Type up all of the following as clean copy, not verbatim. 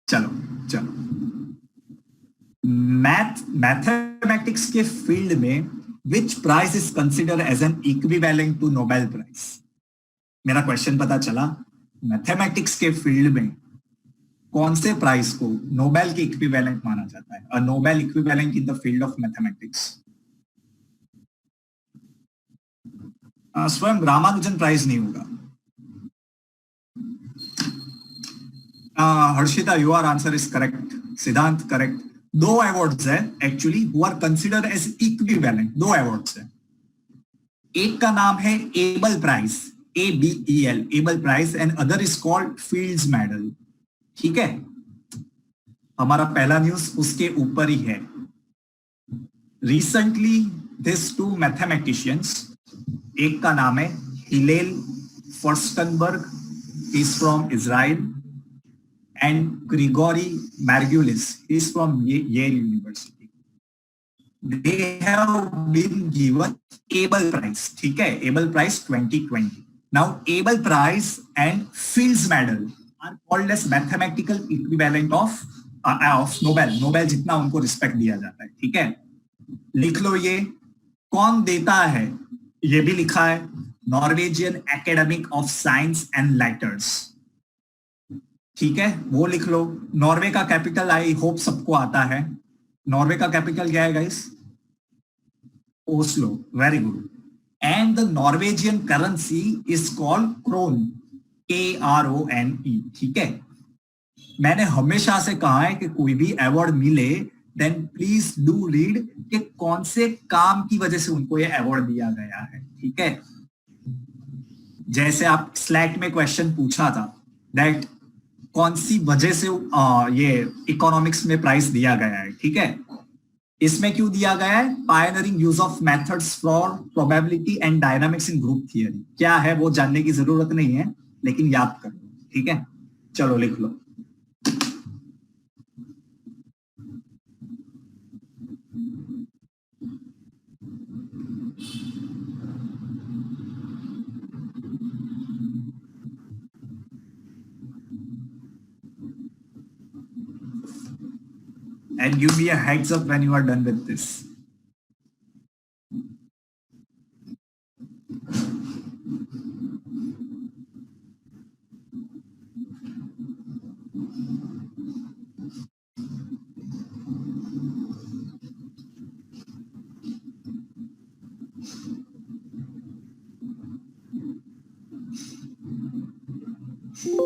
चलो चलो, मैथमेटिक्स के फील्ड में which prize is consider as an equivalent to Nobel prize. मेरा क्वेश्चन पता चला, मैथमेटिक्स के फील्ड में कौन से प्राइज को नोबेल के इक्विवेलेंट माना जाता है, a Nobel equivalent in the field of mathematics. स्वयं रामानुजन प्राइज नहीं होगा। Harshita, your answer is correct, Siddhant correct. दो अवार्ड्स है actually who are considered as equivalent, दो अवार्ड्स है। एक का नाम है Abel prize, ABEL, Abel prize, and other is called Fields Medal. ठीक है, हमारा पहला न्यूज उसके ऊपर ही है। रिसेंटली दिस टू मैथमेटिशियंस, एक का नाम है Hillel Furstenberg, is from Israel, and Grigory Margulis is from Yale University. They have been given Abel Prize. ठीक है, Abel Prize 2020. Now Abel Prize and Fields Medal are called as mathematical equivalent of Nobel. Nobel जितना उनको respect दिया जाता है। ठीक है, लिख लो ये कौन देता है, ये भी लिखा है, Norwegian academic of science and letters. ठीक है, वो लिख लो। नॉर्वे का कैपिटल आई होप सबको आता है। नॉर्वे का कैपिटल क्या है guys? Oslo, very good. And the Norwegian currency is called krone, KRONE। ठीक है, मैंने हमेशा से कहा है कि कोई भी अवार्ड मिले देन प्लीज डू रीड कि कौन से काम की वजह से उनको ये अवार्ड दिया गया है। ठीक है, जैसे आप स्लैट में क्वेश्चन पूछा था दैट कौन सी वजह से ये इकोनॉमिक्स में प्राइज दिया गया है। ठीक है, इसमें क्यों दिया गया है? Pioneering use of methods for probability and dynamics in group theory. क्या है वो जानने की जरूरत नहीं है, लेकिन याद कर लो। ठीक है, चलो लिख लो। And give me a heads up when you are done with this.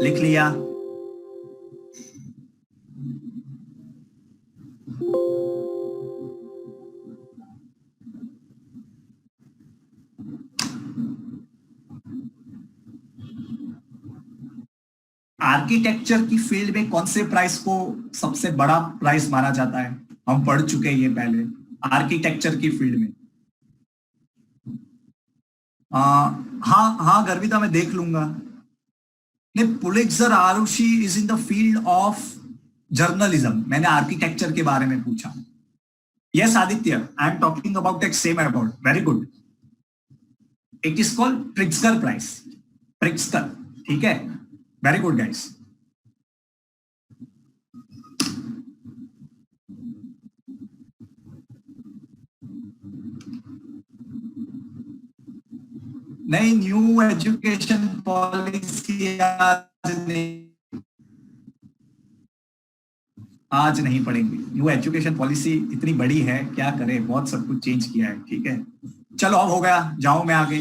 लिख लिया? आर्किटेक्चर की फील्ड में कौन से प्राइस को सबसे बड़ा प्राइस माना जाता है? हम पढ़ चुके हैं ये पहले। आर्किटेक्चर की फील्ड में हाँ गर्विता, मैं देख लूंगा। Pulitzer Arushi is in the field of journalism. मैंने आर्किटेक्चर के बारे में पूछा। Yes Aditya, I am talking about that same award. Very good. It is called Pritzker prize, Pritzker. ठीक है, वेरी गुड गाइस। नहीं, न्यू एजुकेशन पॉलिसी आज नहीं पढ़ेंगे। न्यू एजुकेशन पॉलिसी इतनी बड़ी है, क्या करें, बहुत सब कुछ चेंज किया है। ठीक है, चलो अब हो गया, जाओ मैं आगे।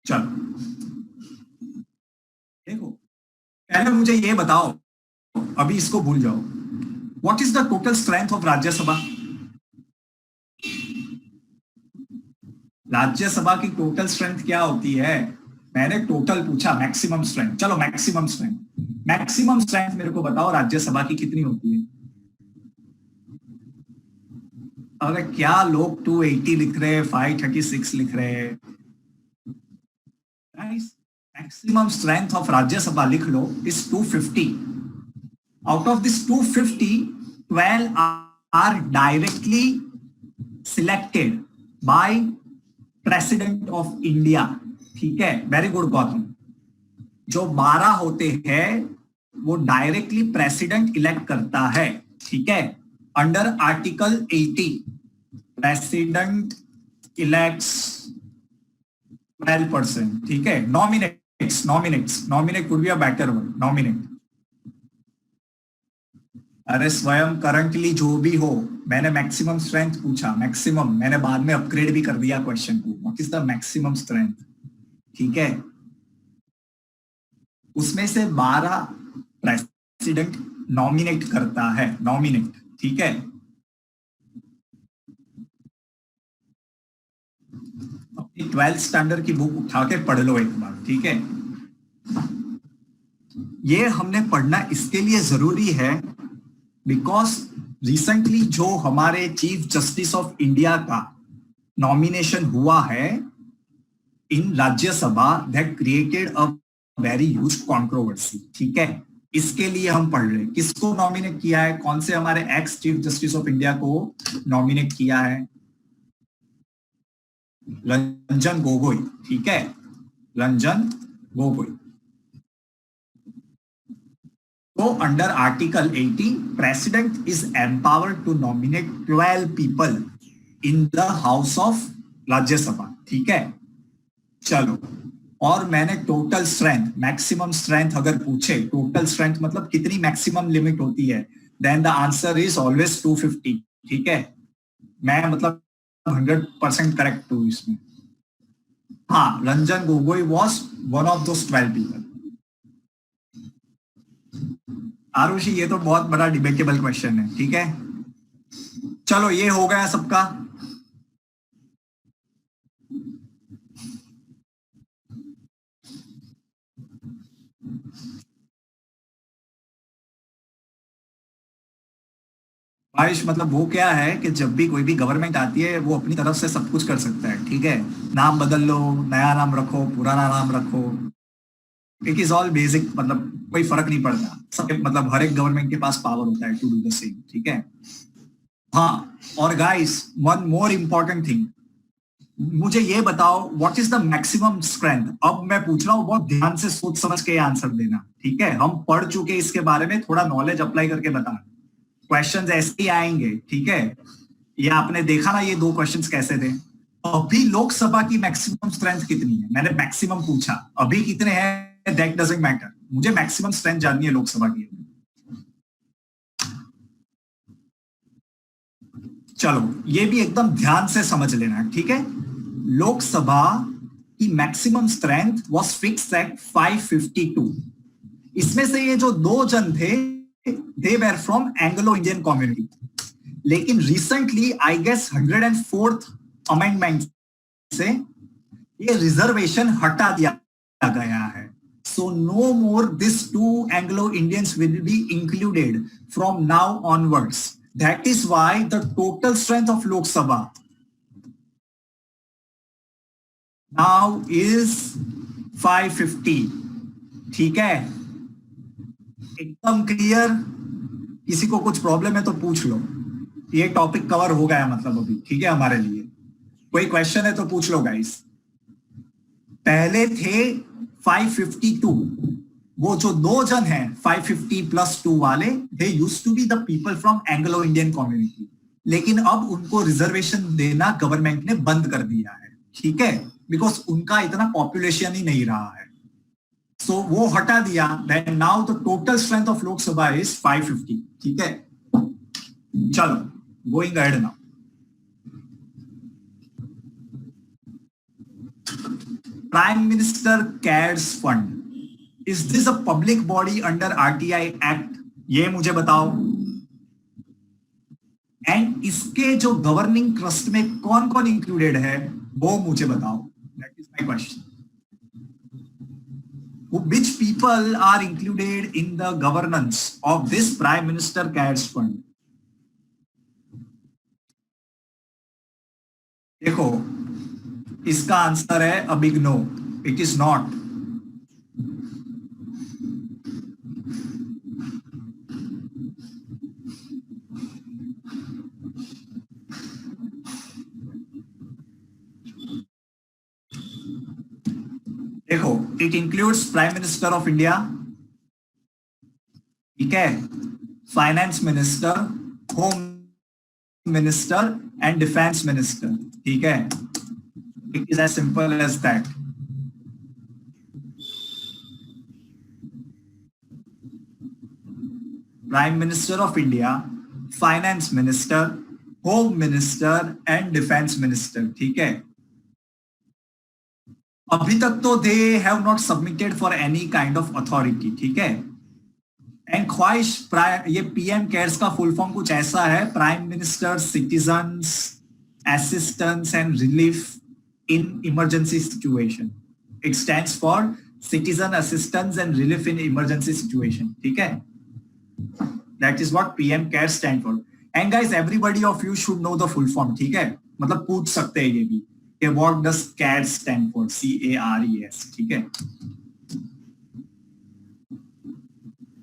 चलो देखो, पहले मुझे ये बताओ, अभी इसको भूल जाओ, what is the total strength of Rajya Sabha? Rajya Sabha की टोटल स्ट्रेंथ क्या होती है? मैंने टोटल पूछा, मैक्सिमम स्ट्रेंथ। चलो मैक्सिमम स्ट्रेंथ, मैक्सिमम स्ट्रेंथ मेरे को बताओ राज्यसभा की कितनी होती है? अरे क्या लोग 280 लिख रहे हैं, 536 लिख रहे हैं। मैक्सिमम स्ट्रेंथ ऑफ राज्यसभा लिख लो is 250। Out of this 250, 12 are directly selected by president of India. ठीक है, वेरी गुड गौतम। जो 12 होते हैं वो डायरेक्टली प्रेसिडेंट इलेक्ट करता है, ठीक है। अंडर आर्टिकल 80 प्रेसिडेंट इलेक्ट्स 12%, ठीक है। Nominate could be a better word, nominate. अरे स्वयं करंटली जो भी हो, मैंने मैक्सिमम स्ट्रेंथ पूछा, मैक्सिमम, मैंने बाद में अपग्रेड भी कर दिया क्वेश्चन को, what is the maximum strength, ठीक है। उसमें से 12 प्रेसिडेंट नॉमिनेट करता है, नॉमिनेट, ठीक है। अपनी 12th स्टैंडर्ड की बुक उठा के पढ़ लो एक बार, ठीक है। ये हमने पढ़ना इसके लिए जरूरी है बिकॉज रिसेंटली जो हमारे चीफ जस्टिस ऑफ इंडिया का नॉमिनेशन हुआ है in Rajya Sabha, that created a very huge controversy, ठीक है। इसके लिए हम पढ़ रहे हैं किसको नॉमिनेट किया है, कौन से हमारे ex chief justice of India को नॉमिनेट किया है, रंजन गोगोई, ठीक है, रंजन गोगोई। तो under article 80 president is empowered to nominate 12 people in the house of Rajya Sabha, ठीक है। चलो, और मैंने टोटल स्ट्रेंथ, मैक्सिमम स्ट्रेंथ अगर पूछे, टोटल स्ट्रेंथ मतलब कितनी मैक्सिमम लिमिट होती है, then the answer is always 250, ठीक है। मैं मतलब 100% करेक्ट हूं इसमें। हाँ, Ranjan Gogoi was one of those 12 people. Arushi, ये तो बहुत बड़ा डिबेटेबल क्वेश्चन है, ठीक है। चलो, ये हो गया सबका। आयुष, मतलब वो क्या है कि जब भी कोई भी गवर्नमेंट आती है वो अपनी तरफ से सब कुछ कर सकता है, ठीक है। नाम बदल लो, नया नाम रखो, पुराना नाम रखो, इट इज ऑल बेसिक, मतलब कोई फर्क नहीं पड़ता सब, मतलब हर एक गवर्नमेंट के पास पावर होता है टू डू द सेम, ठीक है। हाँ, और guys, one more important thing, मुझे ये बताओ what is the maximum strength. अब मैं पूछ रहा हूँ, बहुत ध्यान से सोच समझ के आंसर देना, ठीक है। हम पढ़ चुके इसके बारे में, थोड़ा नॉलेज अप्लाई करके बताना। क्वेश्चंस ऐसे ही आएंगे, ठीक है। ये आपने देखा ना, ये दो क्वेश्चंस कैसे थे। अभी लोकसभा की मैक्सिमम स्ट्रेंथ कितनी है, मैंने मैक्सिमम पूछा, अभी कितने हैं दैट डजंट मैटर, मुझे मैक्सिमम स्ट्रेंथ जाननी है लोकसभा की। चलो, ये भी एकदम ध्यान से समझ लेना, ठीक है। लोकसभा की maximum strength was fixed at 552। इसमें से ये जो दो जन थे, they were from Anglo Indian community, लेकिन recently I guess 104th amendment से ये रिजर्वेशन हटा दिया गया है। So no more this two Anglo Indians will be included from now onwards. That is why the total strength of Lok Sabha now is 550, ठीक है। एकदम क्लियर। किसी को कुछ प्रॉब्लम है तो पूछ लो, ये टॉपिक कवर हो गया मतलब अभी, ठीक है, हमारे लिए। कोई क्वेश्चन है तो पूछ लो गाइस। पहले थे 552, वो जो दो जन हैं 550 प्लस 2 वाले, they used to be the people from Anglo Indian community, लेकिन अब उनको रिजर्वेशन देना गवर्नमेंट ने बंद कर दिया है, ठीक है, बिकॉज उनका इतना पॉपुलेशन ही नहीं रहा है। सो वो हटा दिया, then now the total strength of Lok Sabha is 550, ठीक है। चलो, going ahead now. Prime minister cares fund, is this a public body under RTI act, ये मुझे बताओ। एंड इसके जो गवर्निंग ट्रस्ट में कौन कौन इंक्लूडेड है वो मुझे बताओ, that is my question. Which people are included in the governance of this Prime Minister Cares Fund? देखो, इसका आंसर है a big no, it is not. देखो, it includes prime minister of India, ठीक है, finance minister, home minister and defence minister, ठीक है. It is as simple as that. Prime minister of India, finance minister, home minister and defence minister, ठीक है. अभी तक तो they have not submitted for any kind of authority, ठीक है. And Khwahish, ये पीएम केयर्स का फुल फॉर्म कुछ ऐसा है, prime minister citizens assistance and relief in emergency situation. It stands for citizen assistance and relief in emergency situation, ठीक है. That is what PM care stand for. And guys, everybody of you should know the full form, ठीक है. मतलब पूछ सकते हैं ये भी कि what does care stand for, CARES, ठीक है.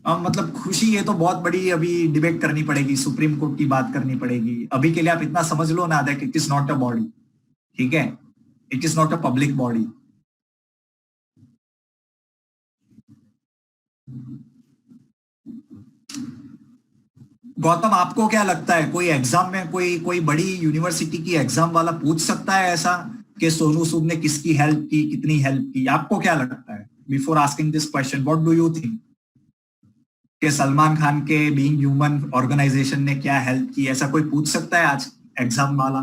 मतलब खुशी, ये तो बहुत बड़ी अभी डिबेट करनी पड़ेगी, सुप्रीम कोर्ट की बात करनी पड़ेगी. अभी के लिए आप इतना समझ लो ना, that it is not a body, ठीक है. It is not a public body. Gautam, आपको क्या लगता है, कोई एग्जाम में कोई कोई बड़ी यूनिवर्सिटी की एग्जाम वाला पूछ सकता है ऐसा कि सोनू सूद ने किसकी हेल्प की, कितनी हेल्प की? आपको क्या लगता है? Before asking this question, what do you think कि सलमान खान के बीइंग ह्यूमन ऑर्गेनाइजेशन ने क्या हेल्प की, ऐसा कोई पूछ सकता है आज एग्जाम वाला?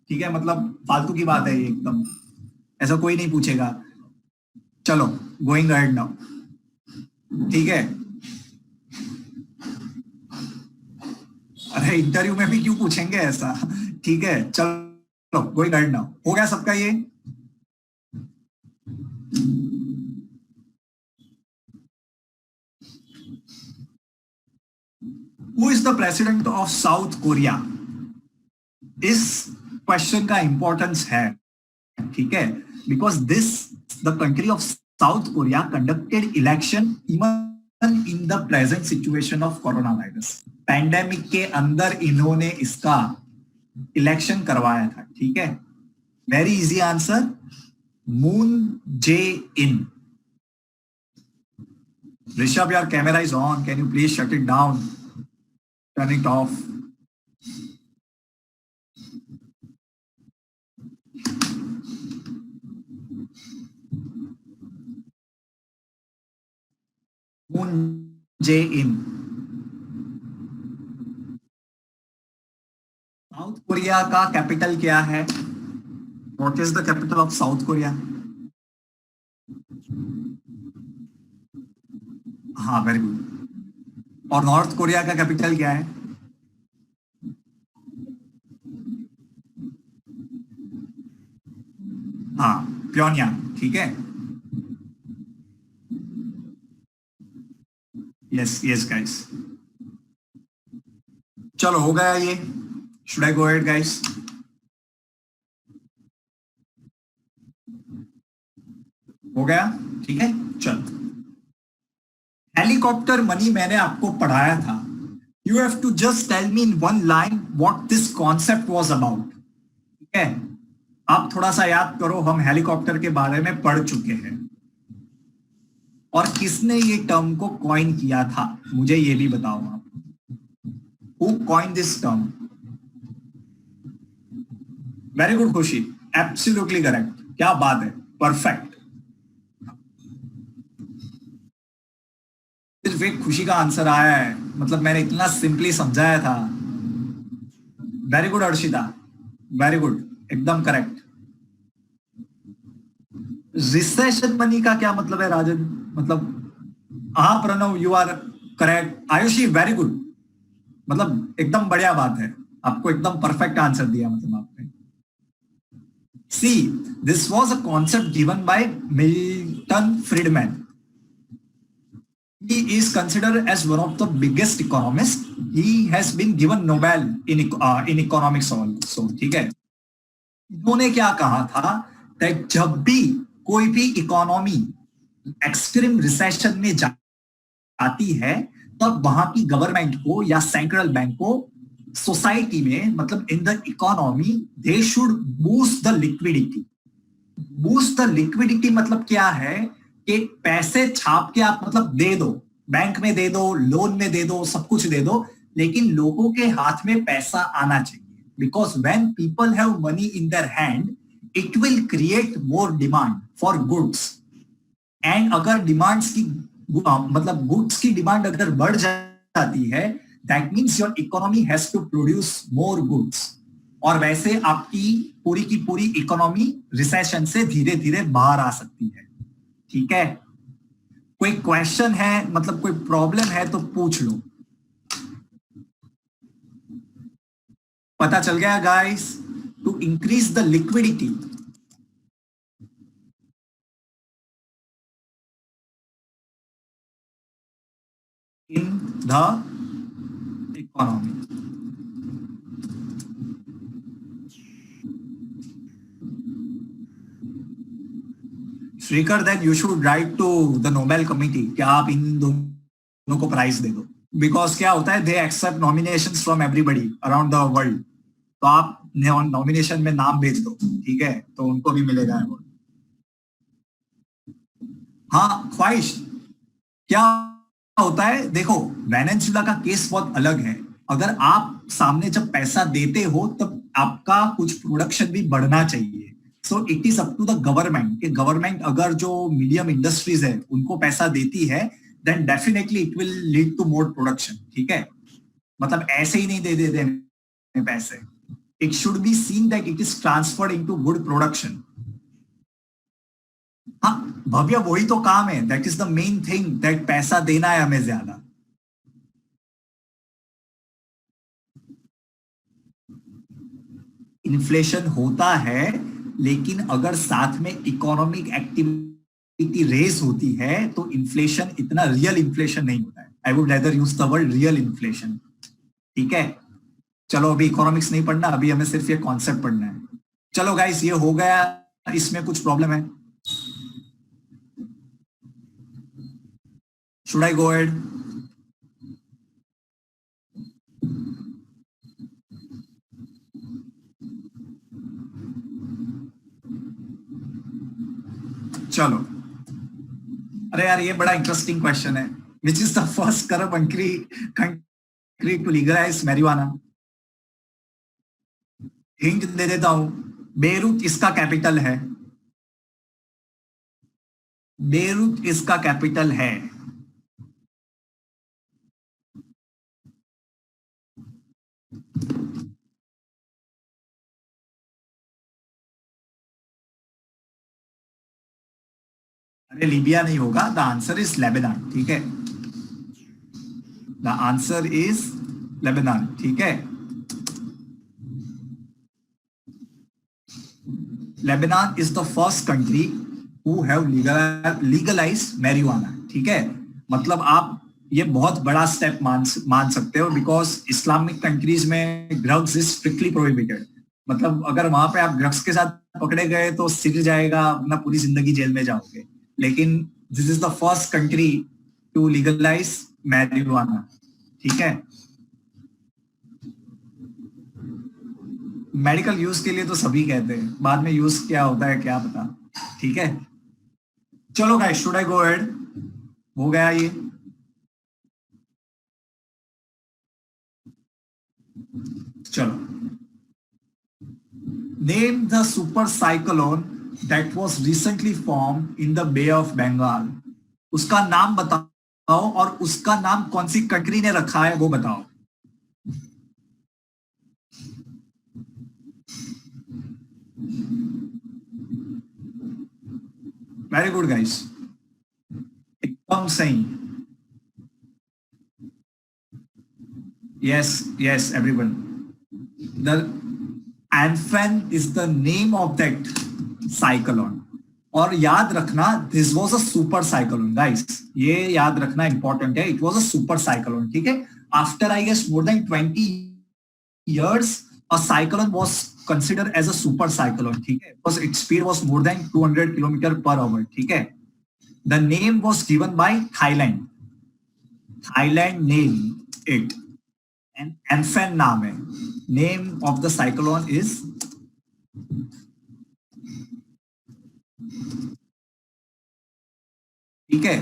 ठीक है, मतलब फालतू की बात है ये एकदम, ऐसा कोई नहीं पूछेगा. चलो, गोइंग अहेड नाउ, ठीक है. अरे इंटरव्यू में भी क्यों पूछेंगे ऐसा, ठीक है. चलो, गोइंग अहेड नाउ. हो गया सबका ये? Who is the president of South Korea? इस क्वेश्चन का इंपॉर्टेंस है, ठीक है. Because the country of south Korea conducted election even in the present situation of corona virus. Pandemic के अंदर इन्होंने इसका इलेक्शन करवाया था, ठीक है. Very easy answer, Moon Jae in. Rishabh, your camera is on, can you please shut it down, turn it off. Moon Jae-in. South Korea का capital क्या है? What is the capital of South Korea? हाँ, very good. और north Korea का capital क्या है? हाँ, प्योनयांग, ठीक है. यस यस गाइस, चलो हो गया ये. Should I go ahead guys? हो गया, ठीक है. चलो, हेलीकॉप्टर मनी मैंने आपको पढ़ाया था. You have to just tell me in one line what this concept was about, ठीक है. आप थोड़ा सा याद करो, हम हेलीकॉप्टर के बारे में पढ़ चुके हैं. और किसने ये टर्म को कॉइन किया था, मुझे ये भी बताओ आप. Who coin this term? Very good खुशी, एब्सोल्युटली करेक्ट. क्या बात है, परफेक्ट. सिर्फ एक खुशी का आंसर आया है, मतलब मैंने इतना सिंपली समझाया था. Very good Arshita, very good, एकदम करेक्ट. रिसेशन मनी का क्या मतलब है राजन? मतलब हाँ Pranav, you are correct. Ayushi, very good, मतलब एकदम बढ़िया बात है, आपको एकदम परफेक्ट आंसर दिया मतलब आपने. See, this was a concept given by Milton Friedman. He is considered as one of the biggest economists. He has been given Nobel in economics also, ठीक है. इन्होंने क्या कहा था कि जब भी कोई भी इकोनॉमी एक्सट्रीम रिसेशन में जाती है, तब वहां की गवर्नमेंट को या सेंट्रल बैंक को सोसाइटी में, मतलब इन the economy, they should boost the liquidity. Boost the liquidity मतलब क्या है कि पैसे छाप के आप मतलब दे दो, बैंक में दे दो, लोन में दे दो, सब कुछ दे दो, लेकिन लोगों के हाथ में पैसा आना चाहिए. Because when people have money in their hand, it will create more demand for goods. And अगर डिमांड्स की मतलब गुड्स की डिमांड अगर बढ़ जाती है, that means your economy has to produce more goods. और वैसे आपकी पूरी की पूरी इकोनॉमी रिसेशन से धीरे धीरे बाहर आ सकती है. ठीक है, कोई क्वेश्चन है, मतलब कोई प्रॉब्लम है तो पूछ लो. पता चल गया guys? To increase the liquidity in the economy. Shrikar, then you should write to the Nobel committee कि आप इन दोनों को प्राइज दे दो. बिकॉज क्या होता है, they accept nomination from everybody around the world. तो आप नॉमिनेशन में नाम भेज दो, ठीक है, तो उनको भी मिलेगा अवार्ड. हाँ ख्वाहिश, क्या होता है देखो, वेनेजुला का केस बहुत अलग है. अगर आप सामने जब पैसा देते हो तब आपका कुछ प्रोडक्शन भी बढ़ना चाहिए. So it is up to the government कि गवर्नमेंट अगर जो मीडियम इंडस्ट्रीज है उनको पैसा देती है, then definitely it will lead to more production. ठीक है, मतलब ऐसे ही नहीं दे देते पैसे. It should be seen that it is transferred into good production. हाँ भव्य, वही तो काम है. That is the main thing, that पैसा देना है हमें ज्यादा. इन्फ्लेशन होता है, लेकिन अगर साथ में इकोनॉमिक एक्टिविटी रेज होती है तो इन्फ्लेशन इतना रियल इन्फ्लेशन नहीं होता है. I would rather use the word real inflation. ठीक है, चलो अभी इकोनॉमिक्स नहीं पढ़ना, अभी हमें सिर्फ ये कॉन्सेप्ट पढ़ना है. चलो गाइस, ये हो गया. इसमें कुछ प्रॉब्लम है? Should I go ahead? चलो, अरे यार ये बड़ा इंटरेस्टिंग क्वेश्चन है. Which is the first corrupt country to legalise marijuana? Hint दे देता हूं. बेरूत इसका कैपिटल है. बेरूत इसका कैपिटल है. अरे लीबिया नहीं होगा. The answer is Lebanon. ठीक है, द आंसर इज लेबनान. ठीक है, Lebanon is the first country who have legalised marijuana. ठीक है, मतलब आप ये बहुत बड़ा स्टेप मान सकते हो. बिकॉज इस्लामिक कंट्रीज में ड्रग्स इज स्ट्रिक्टली प्रोहिबिटेड. मतलब अगर वहां पे आप ड्रग्स के साथ पकड़े गए तो सिर जाएगा, अपना पूरी जिंदगी जेल में जाओगे. लेकिन this is the first country to legalise marijuana. ठीक है, मेडिकल यूज के लिए तो सभी कहते हैं, बाद में यूज क्या होता है क्या पता. ठीक है, चलो guys, should I go ahead? हो गया ये. चलो, name the super cyclone that was recently form in the bay of Bengal. उसका नाम बताओ, और उसका नाम कौन सी कंट्री ने रखा है वो बताओ. वेरी गुड गाइस, एकदम सही. Yes yes everyone, the Amphan is the name of that cyclone. और याद रखना, this was a super cyclone guys. ये याद रखना इंपॉर्टेंट है. It was a super cyclone. ठीक है, after I guess more than 20 years a cyclone was considered as a super cyclone. ठीक है, because its speed was more than 200 kilometer per hour. ठीक है, the name was given by Thailand. Thailand named it, and Amphan नाम है. Name of the cyclone is ठीक है,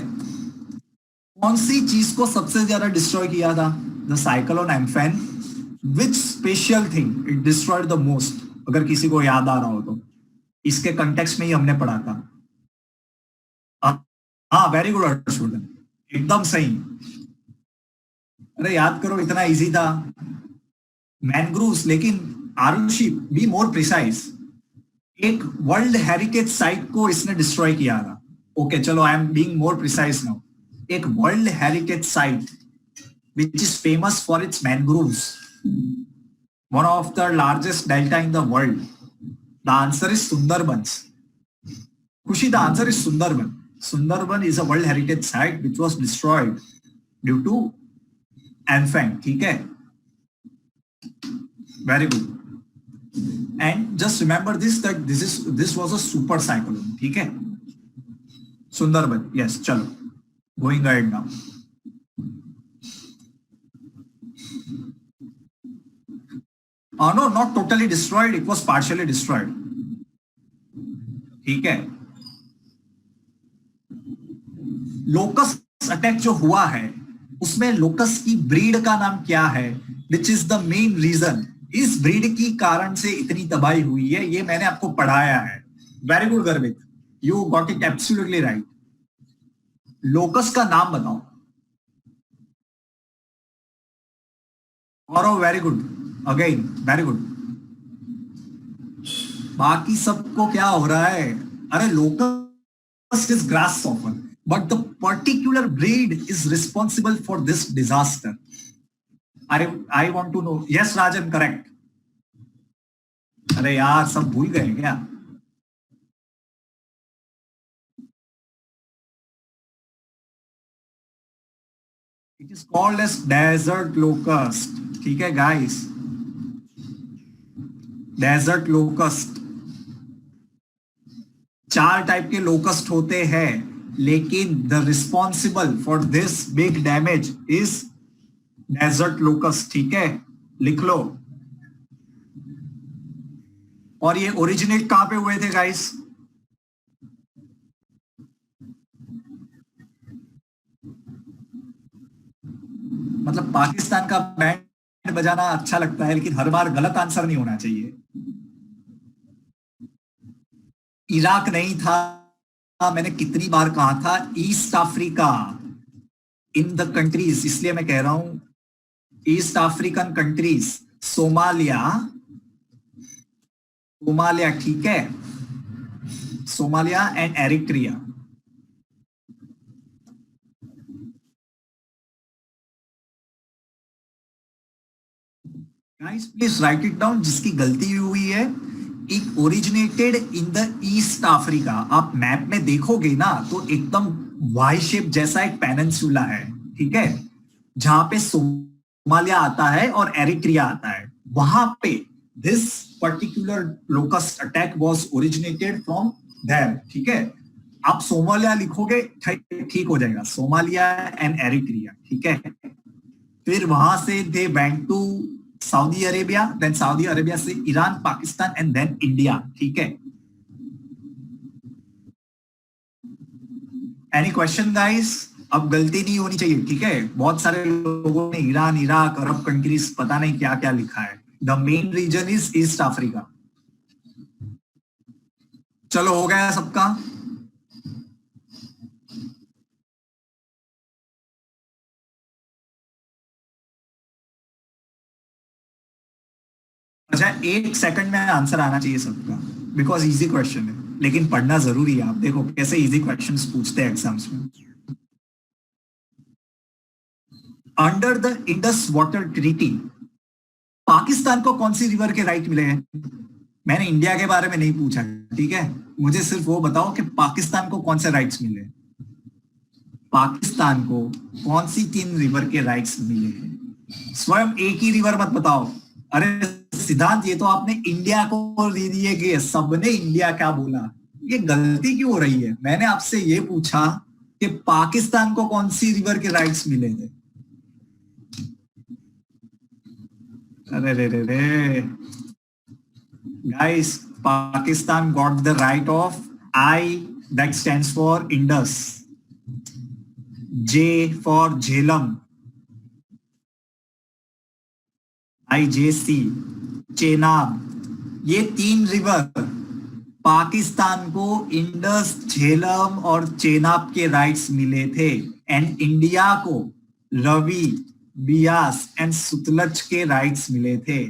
कौन सी चीज को सबसे ज्यादा डिस्ट्रॉय किया था? The cyclone Amphan. Which special thing it destroyed the most? अगर किसी को याद आ रहा हो तो, इसके कंटेक्स्ट में ही हमने पढ़ा था. हाँ, वेरी गुड हर्षवर्धन, एकदम सही. अरे याद करो, इतना इजी था. मैनग्रूव्स. लेकिन आरुषि, बी मोर प्रिसाइज. एक वर्ल्ड हेरिटेज साइट को इसने डिस्ट्रॉय किया था. ओके चलो, I am being more precise now. एक world heritage site which is famous for its mangroves, one of the largest delta in the world. The answer is Sundarbans. Khushi, the answer is Sundarban. Sundarban is a world heritage site which was destroyed due to amphan. ठीक है, very good. And just remember this, that this was a super cyclone. ठीक है, Sundarban. Yes, चलो, going ahead now. No, not totally destroyed. It was partially destroyed. ठीक है. Locus attack जो हुआ है, उसमें लोकस की ब्रीड का नाम क्या है? Which is the main reason. इस ब्रीड की कारण से इतनी तबाही हुई है, ये मैंने आपको पढ़ाया है. Very good Garvit, you got it absolutely right. Locust का नाम बताओ. Gaurav, very good. Again very good. बाकी सबको क्या हो रहा है? अरे locust is grasshopper, but the particular breed is responsible for this disaster. अरे I want to know. Yes Rajan, correct. अरे यार, सब भूल गए क्या? It is called as desert locust. ठीक है गाइस, डेजर्ट लोकस्ट. 4 टाइप के लोकस्ट होते हैं, लेकिन the responsible for this big damage is desert locust. ठीक है, लिख लो. और ये ओरिजिनेट कहां पे हुए थे गाइस? मतलब पाकिस्तान का बैंड बजाना अच्छा लगता है, लेकिन हर बार गलत आंसर नहीं होना चाहिए. इराक नहीं था, मैंने कितनी बार कहा था. East Africa, in the countries, इसलिए मैं कह रहा हूं east African countries. Somalia, Somalia. ठीक है, Somalia and Eritrea. Guys please right it down. जिसकी गलती हुई है, it originated in the east Africa. आप मैप में देखोगे ना, तो एकदम वाई शेप जैसा एक पेनिनसुला है. ठीक है, जहां पे सोमालिया आता है और एरिट्रिया आता है, वहां पे this particular locust attack was originated from there. ठीक है, आप सोमालिया लिखोगे ठीक हो जाएगा. Somalia and Eritrea. ठीक है, फिर वहां से they went to Saudi Arabia, then Saudi Arabia से Iran, Pakistan and then India. ठीक है, एनी क्वेश्चन गाइस? अब गलती नहीं होनी चाहिए. ठीक है, बहुत सारे लोगों ने ईरान, इराक, अरब कंट्रीज, पता नहीं क्या क्या लिखा है. The main reason is East Africa. चलो, हो गया सबका? अच्छा, 1 सेकंड में आंसर आना चाहिए सबका, बिकॉज इजी क्वेश्चन है, लेकिन पढ़ना जरूरी है. आप देखो कैसे इजी क्वेश्चंस पूछते हैं एग्जाम्स में. Under the Indus water treaty, Pakistan को कौन सी रिवर के राइट मिले हैं? मैंने इंडिया के बारे में नहीं पूछा. ठीक है, मुझे सिर्फ वो बताओ कि पाकिस्तान को कौन से राइट्स मिले. पाकिस्तान को कौन सी 3 रिवर के राइट्स मिले हैं? स्वयं एक ही रिवर मत बताओ. अरे सिद्धांत, ये तो आपने इंडिया को दे दिए कि सबने इंडिया क्या बोला. ये गलती क्यों हो रही है? मैंने आपसे ये पूछा कि पाकिस्तान को कौन सी रिवर के राइट्स मिले थे. अरे रे रे रे guys, Pakistan got the right of I, that stands for Indus. J for Jhelum, IJC, Chenab, ये 3 रिवर पाकिस्तान को इंडस, झेलम और चेनाब के राइट्स मिले थे, एंड इंडिया को रवि, बियास एंड सुतलज के राइट्स मिले थे।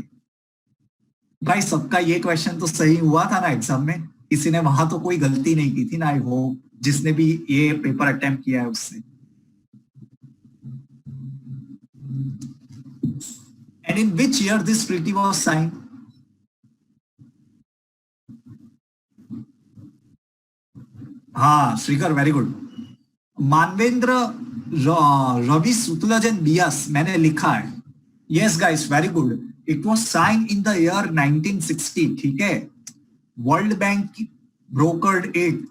भाई सबका ये क्वेश्चन तो सही हुआ था ना एग्जाम में, किसी ने वहां तो कोई गलती नहीं की थी ना, आई होप जिसने भी ये पेपर अटेम्प्ट किया है उससे। And in which year this treaty was sign? हाँ Shrikar, very good. Manvendra, Ravi, Sutlej and Beas मैंने लिखा है। Yes guys, very good. It was sign in the year 1960, ठीक है। वर्ल्ड बैंक ब्रोकर्ड इट,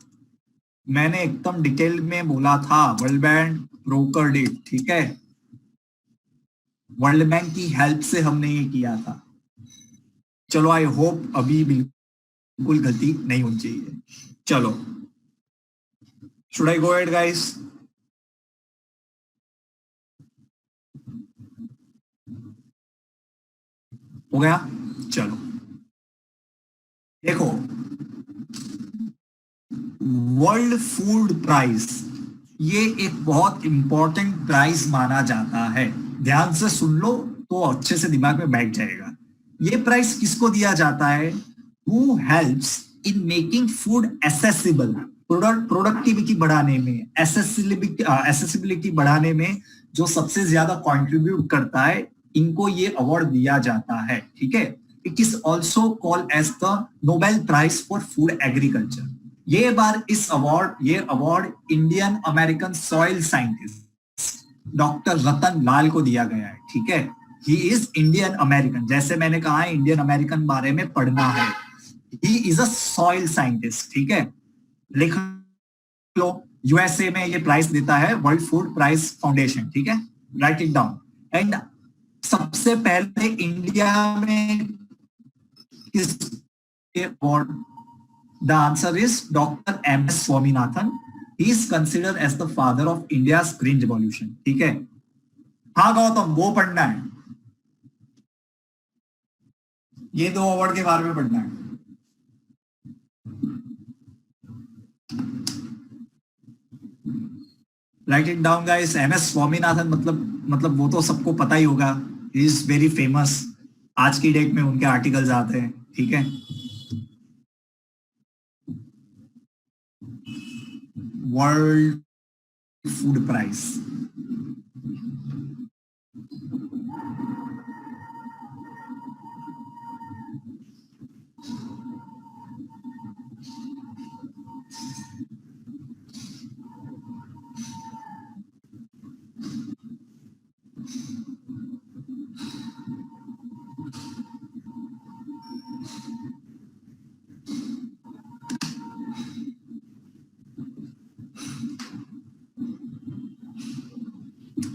मैंने एकदम डिटेल में बोला था, वर्ल्ड बैंक ब्रोकर्ड इट, ठीक है। वर्ल्ड बैंक की हेल्प से हमने ये किया था। चलो आई होप अभी बिल्कुल गलती नहीं होनी चाहिए। चलो, should I go ahead guys? हो गया? चलो देखो, वर्ल्ड फूड प्राइस ये एक बहुत इंपॉर्टेंट प्राइस माना जाता है। ध्यान से सुन लो तो अच्छे से दिमाग में बैठ जाएगा। ये प्राइस किसको दिया जाता है? Who helps in making food accessible, productivity बढ़ाने में, एसेसिबिलिटी बढ़ाने में जो सबसे ज्यादा कंट्रीब्यूट करता है, इनको ये अवार्ड दिया जाता है, ठीक है। It is also called as the Nobel prize for food agriculture. ये award Indian American soil scientist doctor Ratan Lal को दिया गया है, ठीक है। ही इज इंडियन अमेरिकन, जैसे मैंने कहा है इंडियन अमेरिकन बारे में पढ़ना है। He is a soil scientist, ठीक है। लिख लो, यूएसए में ये प्राइज देता है वर्ल्ड फूड प्राइज फाउंडेशन, ठीक है। Write it down. एंड सबसे पहले इंडिया में किस award? The answer is Dr. M.S. Swaminathan. He is considered as the father of India's green revolution. ठीक है। हाँ गौतम, वो पढ़ना है, ये 2 अवार्ड के बारे में पढ़ना है। Write it down guys. M S. Swaminathan मतलब वो तो सबको पता ही होगा, ही इज वेरी फेमस। आज की डेट में उनके आर्टिकल्स आते हैं, ठीक है। वर्ल्ड फूड प्राइस,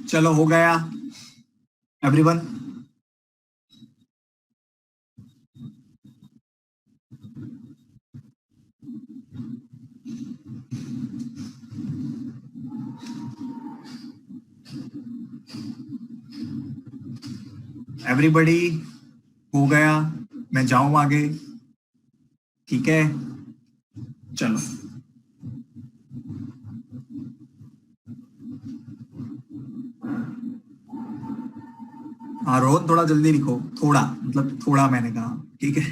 चलो हो गया एवरीवन। एवरीबडी हो गया, मैं जाऊं आगे, ठीक है। चलो हाँ रोहन, थोड़ा जल्दी लिखो, थोड़ा मतलब थोड़ा मैंने कहा, ठीक है।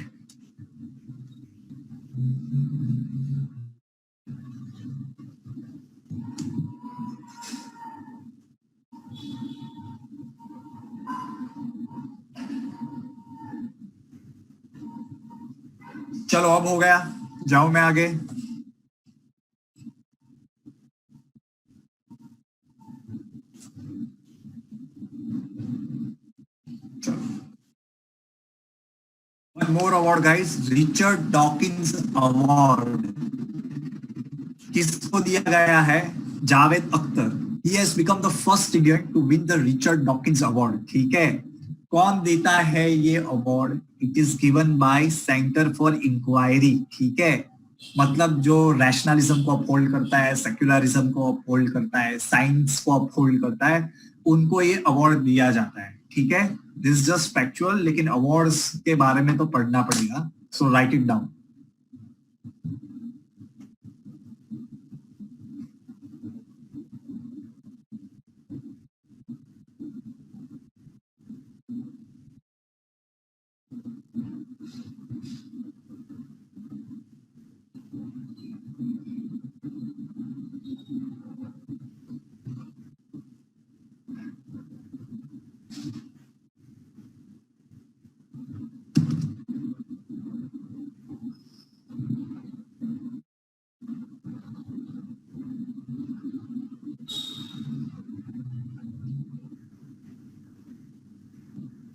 चलो अब हो गया, जाऊं मैं आगे। One more award guys, Richard Dawkins award किसको दिया गया है? Javed Akhtar. He has become the first Indian to win the Richard Dawkins Award, ठीक है। कौन देता है ये award? It is given by centre for inquiry, ठीक है। मतलब जो रैशनलिज्म को अपहोल्ड करता है, सेक्युलरिज्म को अपहोल्ड करता है, साइंस को अपहोल्ड करता है, उनको ये अवार्ड दिया जाता है। ठीक है, दिस जस्ट फैक्चुअल, लेकिन अवार्ड्स के बारे में तो पढ़ना पड़ेगा, सो राइट इट डाउन।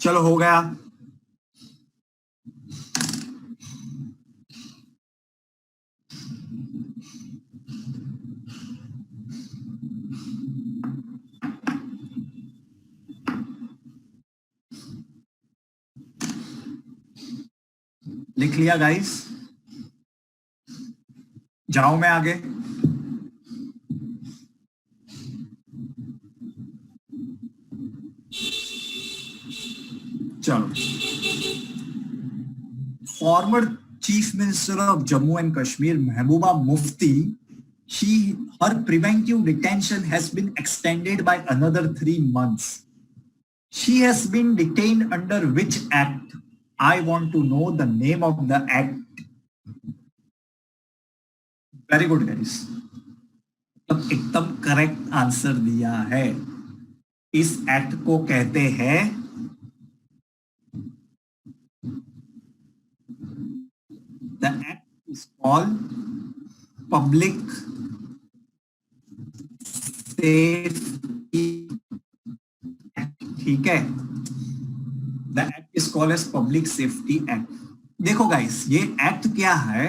चलो हो गया। लिख लिया गाइस? जाओ मैं आगे। चलो, former chief minister of Jammu and Kashmir Mehbooba Mufti, her preventive detention has been extended by another 3 months. She has been detained under which act? I want to know the name of the act. Very good guys, तब एकदम correct answer दिया है। इस act को कहते हैं the act is called public safety act. ठीक है, the act is called as public safety act. देखो गाइस, ये एक्ट क्या है?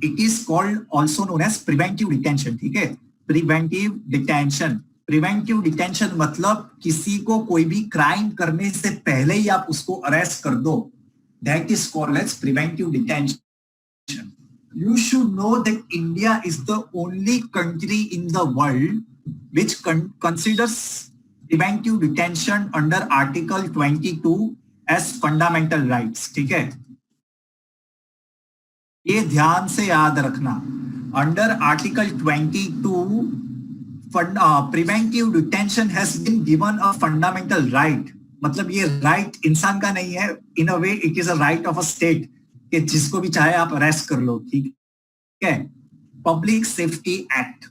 It is called also known as preventive detention. ठीक है, प्रिवेंटिव डिटेंशन। प्रिवेंटिव डिटेंशन मतलब किसी को कोई भी क्राइम करने से पहले ही आप उसको अरेस्ट कर दो, that is called as preventive detention. You should know that India is the only country in the world which considers preventive detention under Article 22 as fundamental rights. ठीक है, ये ध्यान से याद रखना। Under article 22 preventive detention has been given a fundamental right. मतलब ये right इंसान का नहीं है, in a way it is a right of a state कि जिसको भी चाहे आप अरेस्ट कर लो। ठीक है, public safety act,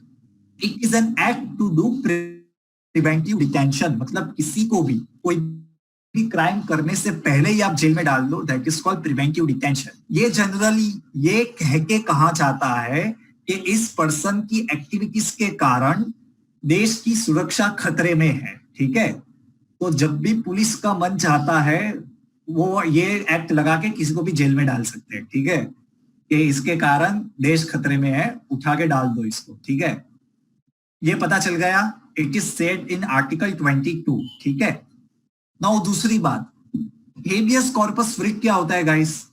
it is an act to do preventive detention. मतलब किसी को भी कोई भी क्राइम करने से पहले ही आप जेल में डाल दो, that is called preventive detention. ये जनरली ये कह के कहा जाता है कि इस पर्सन की एक्टिविटीज के कारण देश की सुरक्षा खतरे में है। ठीक है, तो जब भी पुलिस का मन चाहता है वो ये एक्ट लगा के किसी को भी जेल में डाल सकते हैं। ठीक है, कि इसके कारण देश खतरे में है, उठा के डाल दो इसको। ठीक है, ये पता चल गया। It is said in article 22। ठीक है, नाउ दूसरी बात, हेबियस कॉर्पस रिट क्या होता है guys?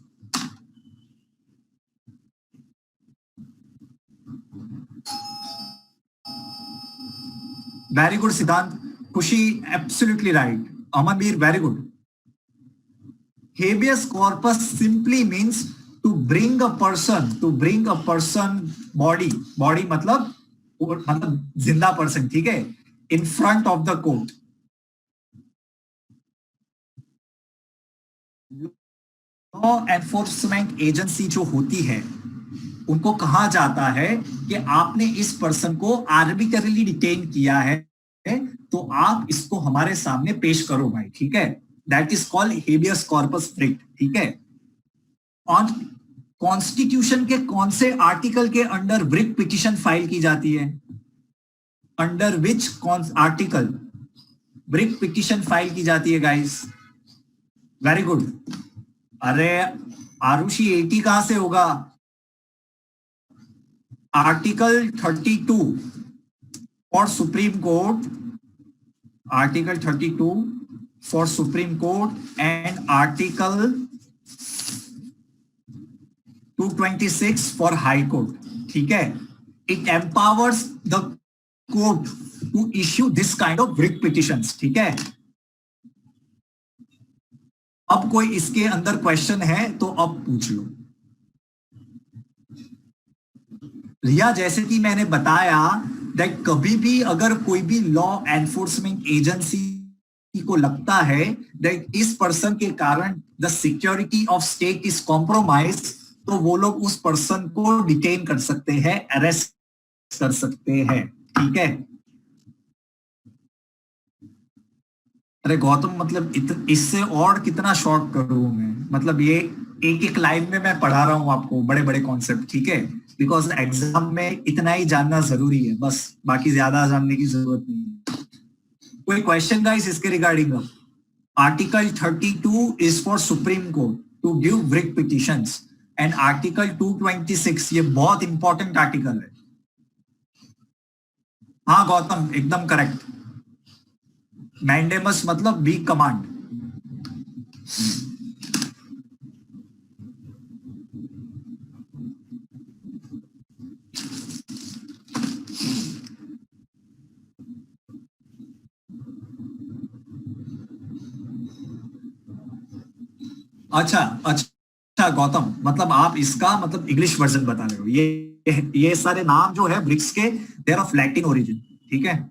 Very good Siddhant, Khushi absolutely right, Amanveer very good. Habeas corpus simply means to bring a person body मतलब जिंदा पर्सन। ठीक है, in front of the court. Law enforcement agency जो होती है उनको कहा जाता है कि आपने इस पर्सन को आर्बिट्ररीली डिटेन किया है, तो आप इसको हमारे सामने पेश करो भाई। ठीक है, that is called habeas corpus writ. ठीक है, ऑन कॉन्स्टिट्यूशन के कौन से आर्टिकल के अंडर रिट पिटीशन फाइल की जाती है? Under which article writ petition file की जाती है गाइस? Very good. अरे आरुषि 80 कहां से होगा? Article 32 for supreme court, article 32 for supreme court and article 226 for high court, ठीक है. It empowers the court to issue this kind of writ petitions, ठीक है. अब कोई इसके अंदर क्वेश्चन है तो अब पूछ लो. रिया, जैसे कि मैंने बताया दैट कभी भी अगर कोई भी लॉ एनफोर्समेंट एजेंसी को लगता है दैट इस पर्सन के कारण the security of state is compromise, तो वो लोग उस पर्सन को डिटेन कर सकते हैं, अरेस्ट कर सकते हैं, ठीक है. अरे गौतम, मतलब इससे और कितना शॉर्ट करूं मैं, मतलब ये एक एक लाइन में मैं पढ़ा रहा हूं आपको बड़े बड़े कॉन्सेप्ट, ठीक है. बिकॉज एग्जाम में इतना ही जानना जरूरी है, बस बाकी ज्यादा जानने की जरूरत नहीं है. कोई क्वेश्चन गाइस इसके regarding? Article 32 is for supreme court to give writ petitions and article 226 ये बहुत इंपॉर्टेंट आर्टिकल है. हाँ गौतम, एकदम करेक्ट. मैंडेमस मतलब वीक कमांड. अच्छा अच्छा गौतम, मतलब आप इसका मतलब इंग्लिश वर्जन बता रहे हो. ये सारे नाम जो है ब्रिक्स के, they are of Latin origin, ठीक है.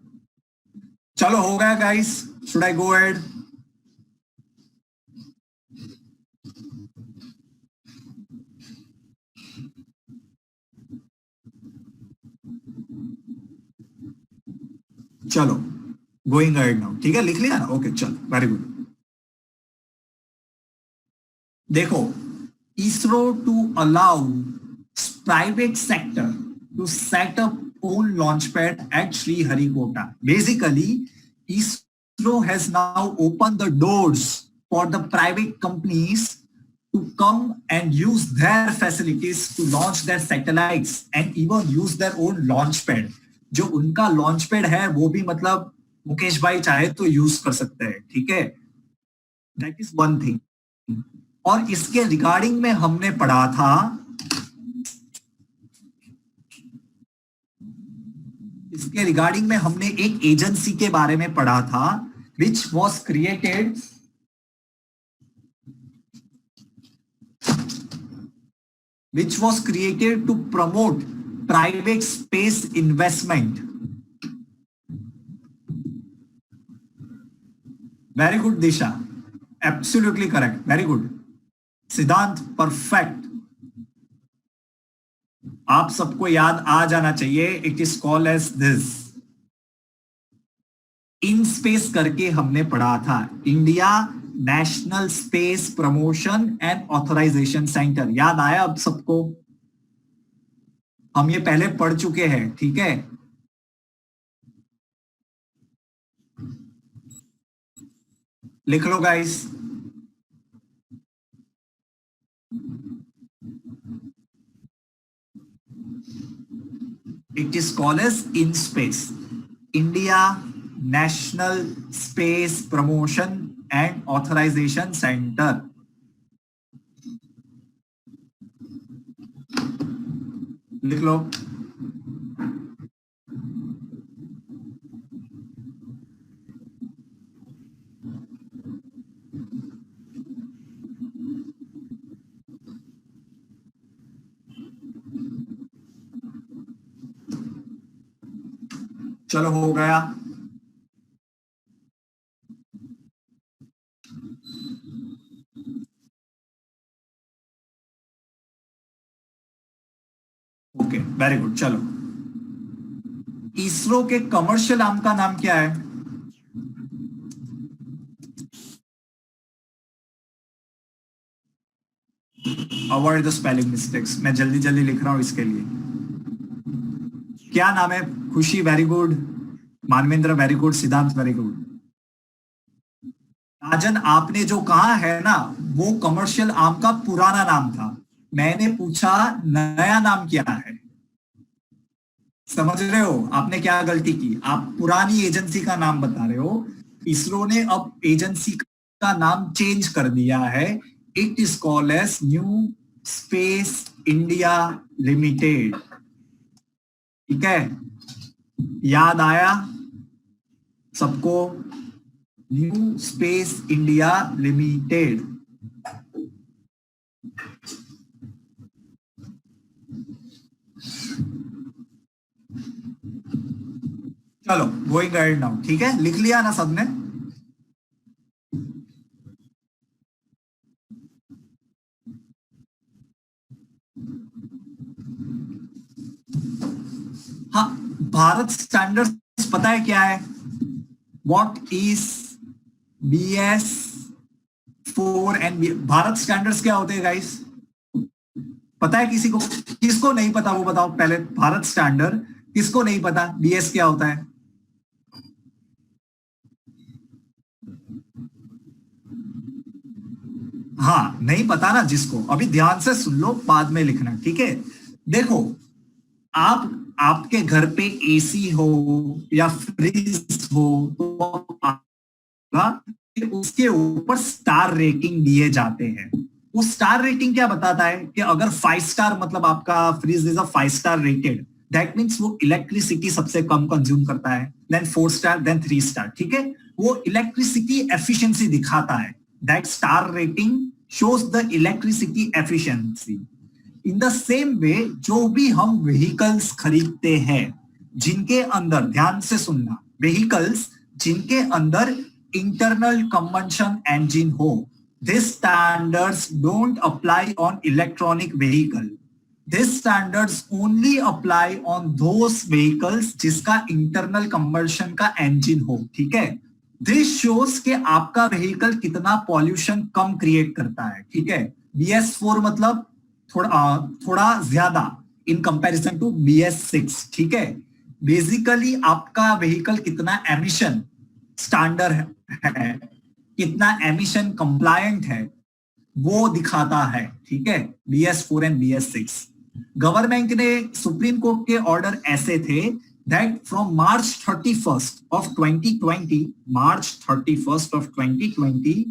चलो हो गया guys, should I go ahead? चलो गोइंग अहेड नाउ, ठीक है. लिख लिया ना? ओके चलो, वेरी गुड. देखो, ISRO to allow private sector to set up own launch pad at Sriharikota. Basically, ISRO has now opened the doors for the private companies to come and use their facilities to launch their satellites and even use their own launch pad. जो उनका launch pad है वो भी मतलब मुकेश भाई चाहे तो use कर सकते हैं, ठीक है. That is one thing. और इसके रिगार्डिंग में हमने पढ़ा था, इसके रिगार्डिंग में हमने एक एजेंसी के बारे में पढ़ा था which was created to promote private space investment. Very good Disha, absolutely correct, very good. Siddhant perfect. आप सबको याद आ जाना चाहिए. It is called as this. In space करके हमने पढ़ा था, India national space promotion and authorisation centre. याद आया अब सबको? हम ये पहले पढ़ चुके हैं, ठीक है. लिख लो guys. It is called as InSpace, India National Space Promotion and Authorization Center. लिख लो. चलो हो गया. Okay very good. चलो, इसरो के कमर्शियल आर्म का नाम क्या है? Avoid the spelling mistakes. मैं जल्दी जल्दी लिख रहा हूं इसके लिए. क्या नाम है? खुशी very good, Manvendra very good, सिद्धांत वेरी गुड. राजन, आपने जो कहा है ना वो कमर्शियल आर्म का पुराना नाम था. मैंने पूछा नया नाम क्या है. समझ रहे हो आपने क्या गलती की? आप पुरानी एजेंसी का नाम बता रहे हो. इसरो ने अब एजेंसी का नाम चेंज कर दिया है. It is called as new space India limited. ठीक है, याद आया सबको? New space India limited. चलो गोइंग अहेड नाउ। ठीक है, लिख लिया ना सबने? हाँ, भारत स्टैंडर्ड्स पता है क्या है? What is BS4 and Bharat standards क्या होते हैं गाइस? पता है किसी को? किसको नहीं पता वो बताओ पहले। भारत स्टैंडर्ड किसको नहीं पता BS क्या होता है? हाँ, नहीं पता ना जिसको, अभी ध्यान से सुन लो, बाद में लिखना। ठीक है, देखो, आपके घर पे AC हो या फ्रिज हो तो उसके ऊपर स्टार रेटिंग दिए जाते हैं। वो स्टार रेटिंग क्या बताता है कि अगर 5 स्टार मतलब आपका fridge is a 5 star rated, that means वो इलेक्ट्रिसिटी सबसे कम कंज्यूम करता है, देन 4 स्टार, देन 3 स्टार। ठीक है, वो इलेक्ट्रिसिटी एफिशिएंसी दिखाता है। That star rating shows the electricity efficiency. In the same way जो भी हम व्हीकल्स खरीदते हैं जिनके अंदर, ध्यान से सुनना, व्हीकल्स जिनके अंदर इंटरनल कंबंशन इंजन हो, these standards don't apply on electronic vehicle. These standards only apply on those vehicles जिसका इंटरनल कंबंशन का इंजन हो। ठीक है, दिस शोज कि आपका व्हीकल कितना पॉल्यूशन कम क्रिएट करता है। ठीक है, BS4 मतलब थोड़ा ज्यादा इन कंपैरिजन टू BS6। ठीक है, बेसिकली आपका व्हीकल कितना एमिशन स्टैंडर्ड है, कितना एमिशन कंप्लायंट है, वो दिखाता है। ठीक है, BS4 एंड BS6। गवर्नमेंट ने, सुप्रीम कोर्ट के ऑर्डर ऐसे थे that from March 31st of 2020, March 31st of 2020,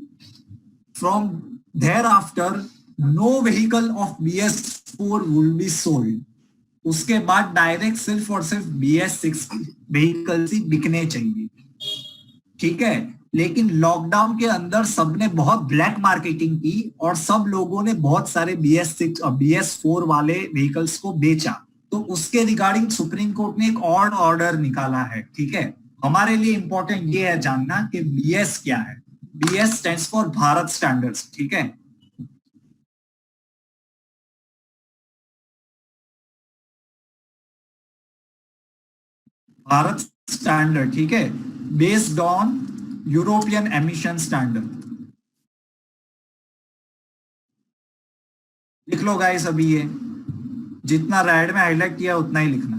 from thereafter no vehicle of BS4 will be sold. उसके बाद डायरेक्ट सिर्फ और सिर्फ BS6 व्हीकल्स ही बिकने चाहिए। ठीक है, लेकिन लॉकडाउन के अंदर सबने बहुत ब्लैक मार्केटिंग की और सब लोगों ने बहुत सारे BS6 और BS4 वाले व्हीकल्स को बेचा। तो उसके रिगार्डिंग सुप्रीम कोर्ट ने एक और ऑर्डर निकाला है। ठीक है, हमारे लिए इंपॉर्टेंट ये है जानना कि BS क्या है। BS stands for Bharat standards. ठीक है, भारत स्टैंडर्ड। ठीक है, based on European emission standard. लिख लो गाइस, अभी ये जितना रेड में हाईलाइट किया उतना ही लिखना।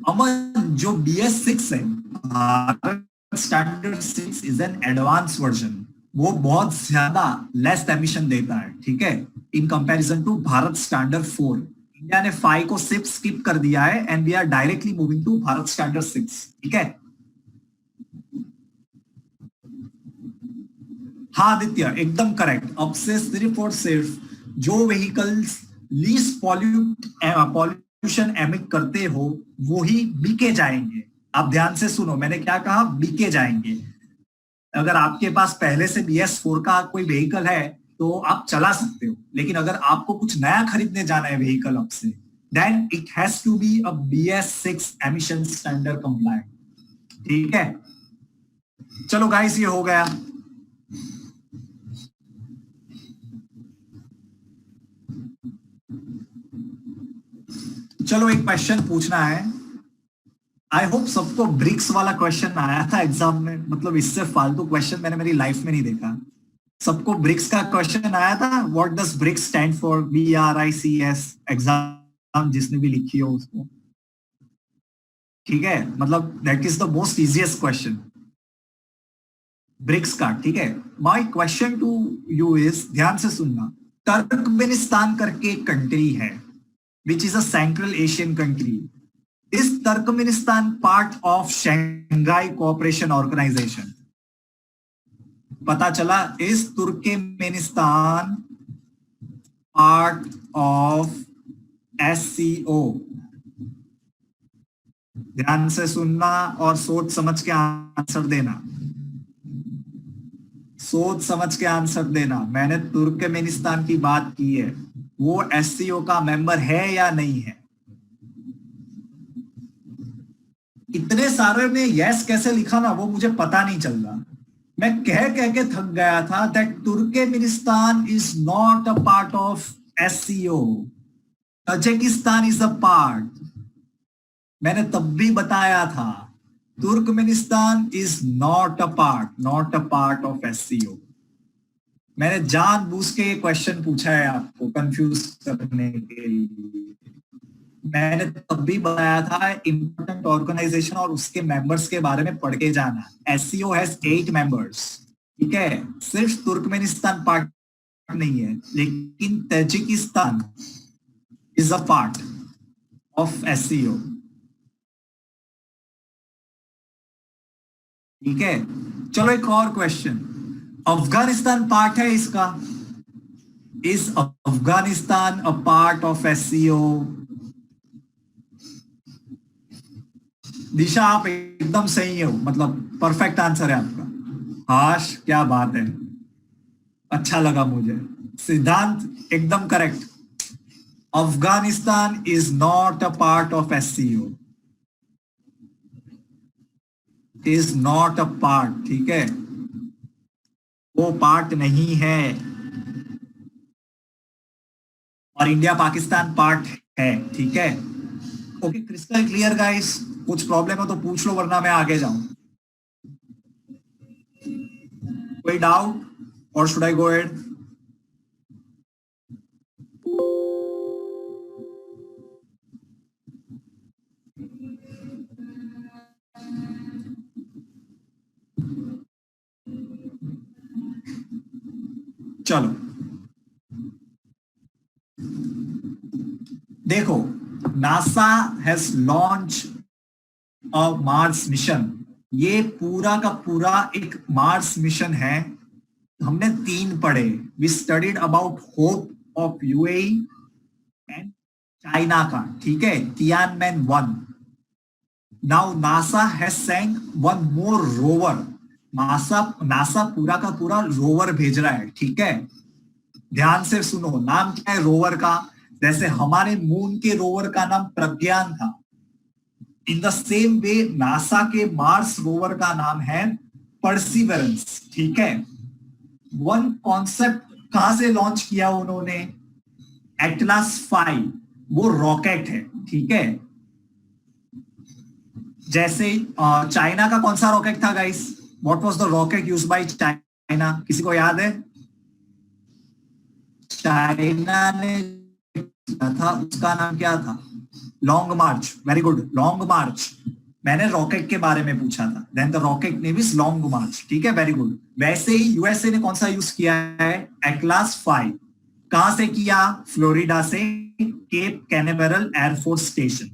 अमन, जो BS6 है, standard 6 is an advance version. वो बहुत ज्यादा लेस एमिशन देता है। ठीक है, in comparison to Bharat standard 4। India ने 5 को सिर्फ स्किप कर दिया है and we are directly moving to Bharat standard 6। ठीक है, हाँ आदित्य, एकदम करेक्ट। अब से सिर्फ और सिर्फ जो व्हीकल्स लीस्ट पॉल्यूशन एमिट करते हो वो ही बिके जाएंगे। आप ध्यान से सुनो, मैंने क्या कहा? बिके जाएंगे। अगर आपके पास पहले से BS4 का कोई व्हीकल है तो आप चला सकते हो, लेकिन अगर आपको कुछ नया खरीदने जाना है व्हीकल अब से, then it has to be a BS6 emission standard compliant. ठीक है, चलो गाइस, ये हो गया। चलो एक क्वेश्चन पूछना है। आई होप सबको ब्रिक्स वाला क्वेश्चन आया था एग्जाम में, मतलब इससे फालतू क्वेश्चन मैंने मेरी लाइफ में नहीं देखा। सबको ब्रिक्स का क्वेश्चन आया था? What does BRICS stand for? BRICS। Exam जिसने भी लिखी हो उसको। ठीक है, मतलब that is the most easiest question BRICS का। ठीक है, my question to you is, ध्यान से सुनना, तुर्कमेनिस्तान करके एक कंट्री है which is a central Asian country. Is Turkmenistan part of Shanghai cooperation organisation? पता चला, is Turkmenistan part of SCO? ध्यान से सुनना और सोच समझ के आंसर देना, सोच समझ के आंसर देना। मैंने तुर्कमेनिस्तान की बात की है, वो SCO का मेंबर है या नहीं है? इतने सारे में यस कैसे लिखा ना, वो मुझे पता नहीं चल रहा। मैं कह के थक गया था that Turkmenistan is not a part of SCO, Tajikistan is a part. मैंने तब भी बताया था Turkmenistan is not a part of SCO। मैंने जानबूझ के ये क्वेश्चन पूछा है आपको कंफ्यूज करने के लिए। मैंने तब भी बताया था इंपॉर्टेंट ऑर्गेनाइजेशन और उसके मेंबर्स के बारे में पढ़ के जाना। SCO हैज 8 मेंबर्स, ठीक है। सिर्फ तुर्कमेनिस्तान पार्ट नहीं है, लेकिन Tajikistan is a part of SCO, ठीक है। चलो एक और क्वेश्चन, अफगानिस्तान पार्ट है इसका? Is Afghanistan a part of SCO? दिशा आप एकदम सही हो, मतलब परफेक्ट आंसर है आपका। हाश, क्या बात है, अच्छा लगा मुझे। सिद्धांत एकदम correct, Afghanistan is not a part of SCO, is not a part, ठीक है, वो पार्ट नहीं है। और इंडिया पाकिस्तान पार्ट है, ठीक है। Okay, crystal clear guys? कुछ प्रॉब्लम है तो पूछ लो, वरना मैं आगे जाऊं। कोई डाउट और शुड आई गो अहेड? चलो देखो, NASA has launch a Mars mission. ये पूरा का पूरा एक मार्स मिशन है। हमने 3 पढ़े, we studied about hope of UAE and China का, ठीक है, Tianwen 1। Now NASA has sent 1 more rover. NASA पूरा का पूरा रोवर भेज रहा है, ठीक है। ध्यान से सुनो, नाम क्या है रोवर का? जैसे हमारे मून के रोवर का नाम प्रज्ञान था, in the same way NASA के मार्स रोवर का नाम है परसिवरेंस, ठीक है। 1 कॉन्सेप्ट कहां से लॉन्च किया उन्होंने? एटलास 5, वो रॉकेट है, ठीक है। जैसे चाइना का कौन सा रॉकेट था guys? What was the rocket used by China? किसी को याद है? चाइना ने था, उसका नाम क्या था? Long March, very good, Long March. मैंने रॉकेट के बारे में पूछा था, then the rocket name is Long March, ठीक है, वेरी गुड। वैसे ही यूएसए ने कौन सा यूज किया है? एटलास 5। कहां से किया? फ्लोरिडा से, Cape Canaveral air force station.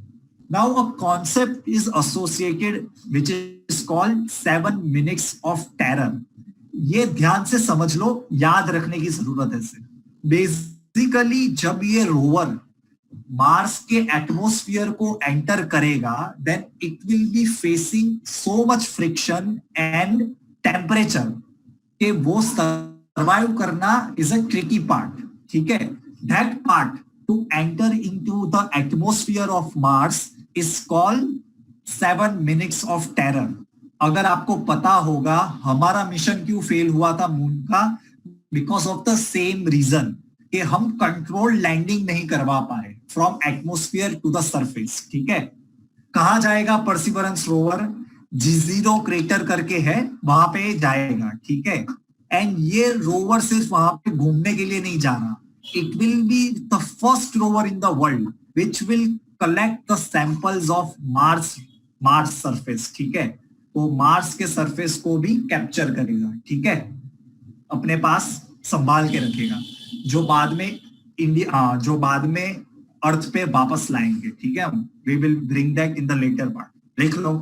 Now a concept is associated which is called 7 minutes of terror. ये ध्यान से समझ लो, याद रखने की जरूरत है इसे। बेसिकली जब ये रोवर मार्स के एटमॉस्फेयर को एंटर करेगा, then it will be facing so much friction and temperature कि वो सर्वाइव करना इज अ ट्रिकी पार्ट, ठीक है। That part two enter into the atmosphere of Mars is called 7 minutes of terror. अगर आपको पता होगा हमारा मिशन क्यों फेल हुआ था मून का, because of the same reason कि हम कंट्रोल लैंडिंग नहीं करवा पाए from atmosphere to the surface, ठीक है। कहां जाएगा परसिवरेंस रोवर? G0 क्रेटर करके है, वहां पे जाएगा, ठीक है। एंड ये रोवर सिर्फ वहां पे घूमने के लिए नहीं जा रहा, it will be the first rover in the world which will collect the samples of Mars surface, ठीक है। तो मार्स के सरफेस को भी कैप्चर करेगा, ठीक है, अपने पास संभाल के रखेगा, जो बाद में अर्थ पे वापस लाएंगे, ठीक है, we will bring that in the latter part. लिख लो।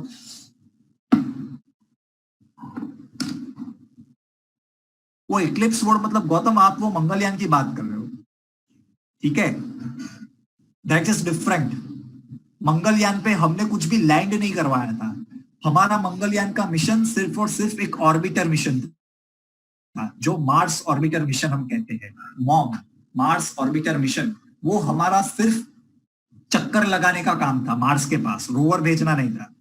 वो इक्लिप्स मोड मतलब गौतम आप वो मंगलयान की बात कर रहे हो, ठीक है, दैट इज डिफरेंट। मंगलयान पे हमने कुछ भी लैंड नहीं करवाया था। हमारा मंगलयान का मिशन सिर्फ और सिर्फ एक ऑर्बिटर मिशन था, जो मार्स ऑर्बिटर मिशन हम कहते हैं, मॉम, मार्स ऑर्बिटर मिशन। वो हमारा सिर्फ चक्कर लगाने का काम था मार्स के पास, रोवर भेजना नहीं था।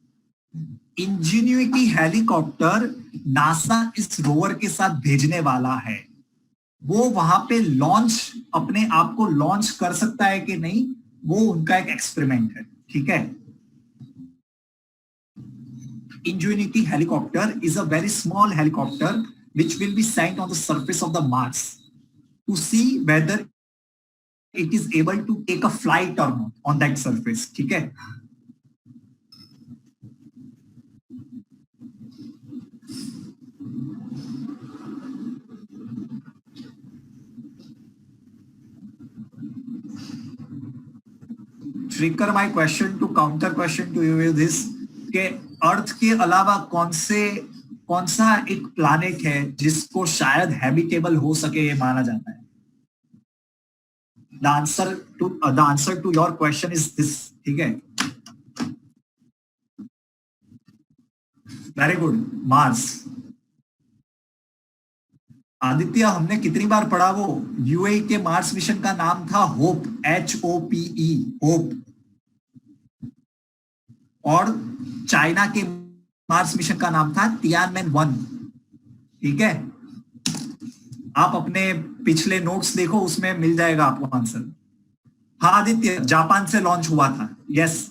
इंजीन्यूटी हेलीकॉप्टर नासा इस रोवर के साथ भेजने वाला है। वो वहां पे लॉन्च, अपने आप को लॉन्च कर सकता है कि नहीं, वो उनका एक एक्सपेरिमेंट है, ठीक है। Ingenuity helicopter is a very small helicopter which will be sent on the surface of the Mars to see whether it is able to take a flight or not on that surface, ठीक है। Trigger my question to counter question to you is this, के Earth के अलावा कौन सा एक planet है जिसको शायद हैबिटेबल हो सके ये माना जाता है। The answer to your question is this, ठीक है, वेरी गुड, मार्स। आदित्य हमने कितनी बार पढ़ा, वो यूएई के मार्स मिशन का नाम था होप, HOPE, होप। और चाइना के मार्स मिशन का नाम था तियानमेन-1, ठीक है। आप अपने पिछले नोट्स देखो, उसमें मिल जाएगा आपको आंसर। हाँ आदित्य, जापान से लॉन्च हुआ था, यस,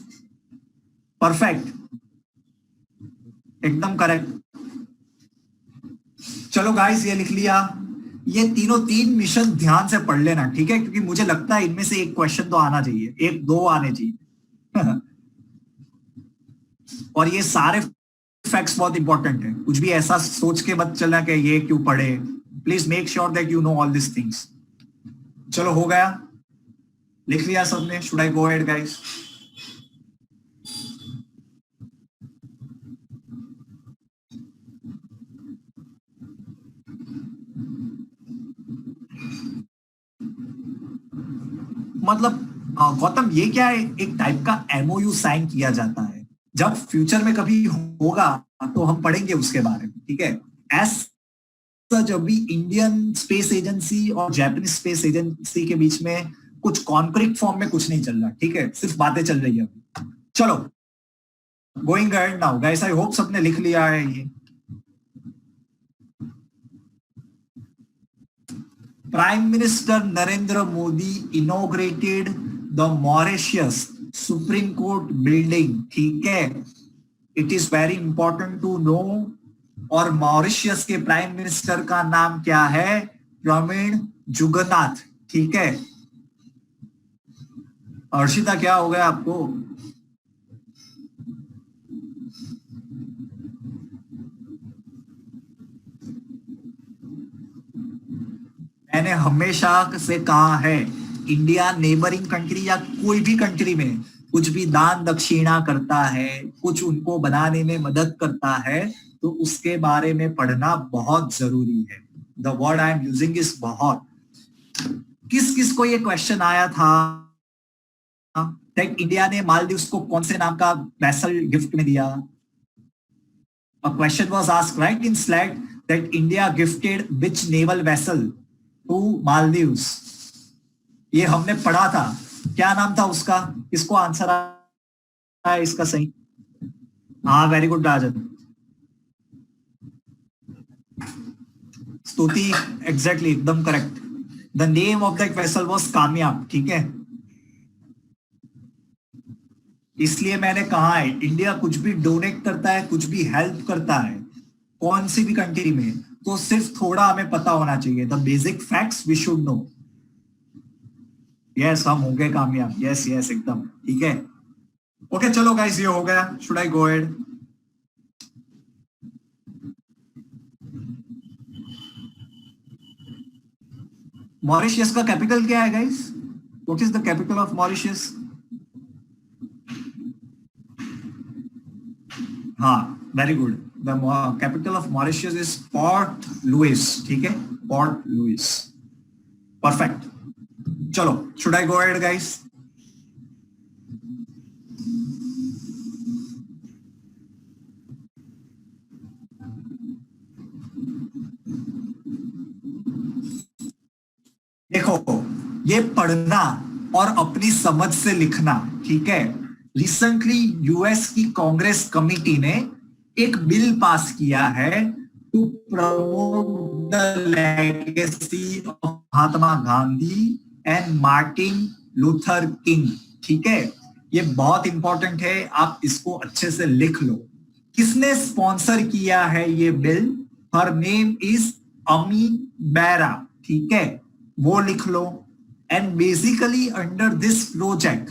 परफेक्ट, एकदम करेक्ट। चलो गाइस, ये लिख लिया। ये तीनों 3 मिशन ध्यान से पढ़ लेना, ठीक है, क्योंकि मुझे लगता है इनमें से एक क्वेश्चन तो आना चाहिए, 1-2 आने चाहिए। और ये सारे फैक्ट्स बहुत इंपॉर्टेंट है, कुछ भी ऐसा सोच के मत चलना कि ये क्यों पढ़े। Please make sure that you know all this things. चलो हो गया, लिख लिया सबने, should I go ahead guys? मतलब गौतम, ये क्या है, एक टाइप का MOU साइन किया जाता है, जब फ्यूचर में कभी होगा तो हम पढ़ेंगे उसके बारे में, ठीक है। एस जब भी इंडियन स्पेस एजेंसी और जापानीज स्पेस एजेंसी के बीच में कुछ कॉन्क्रीट फॉर्म में कुछ नहीं चल रहा, ठीक है, सिर्फ बातें चल रही है। चलो going ahead now guys, I hope सबने लिख लिया है ये। Prime Minister Narendra Modi inaugurated the Mauritius Supreme Court building, ठीक है, it is very important to know. और मॉरिशियस के प्राइम मिनिस्टर का नाम क्या है? प्रवीण जुगन्नाथ, ठीक है। अर्शिता क्या हो गया आपको? मैंने हमेशा से कहा है, इंडिया नेबरिंग कंट्री या कोई भी कंट्री में कुछ भी दान दक्षिणा करता है, कुछ उनको बनाने में मदद करता है, तो उसके बारे में पढ़ना बहुत जरूरी है। The word I am using is बहुत। किस किस को ये क्वेश्चन आया था दैट इंडिया ने मालदीव्स को कौन से नाम का वेसल गिफ्ट में दिया? A question was asked right in slide that India gifted which naval vessel to Maldives. ये हमने पढ़ा था, क्या नाम था उसका? किसको आंसर आया इसका सही? हाँ वेरी गुड राजन, स्तुति, एग्जैक्टली, एकदम correct. The name of that vessel was कामयाब, ठीक है। इसलिए मैंने कहा है, इंडिया कुछ भी डोनेट करता है, कुछ भी हेल्प करता है कौन सी भी कंट्री में, तो सिर्फ थोड़ा हमें पता होना चाहिए, the basic facts we should know. Yes, हम होंगे कामयाब, यस यस एकदम, ठीक है। ओके चलो गाइस, ये हो गया, should I go ahead? Mauritius का कैपिटल क्या है guys? What is the capital of Mauritius? हाँ, very good. The capital of Mauritius is Port Louis. ठीक है, Port Louis. Perfect. चलो, should I go ahead, guys? देखो, ये पढ़ना और अपनी समझ से लिखना, ठीक है। रिसेंटली यूएस की कांग्रेस कमिटी ने एक बिल पास किया है to promote the legacy of Mahatma Gandhi and Martin Luther King, ठीक है। ये बहुत इंपॉर्टेंट है, आप इसको अच्छे से लिख लो। किसने स्पॉन्सर किया है ये बिल? हर नेम इज अमी बेरा, ठीक है, वो लिख लो। And basically under this project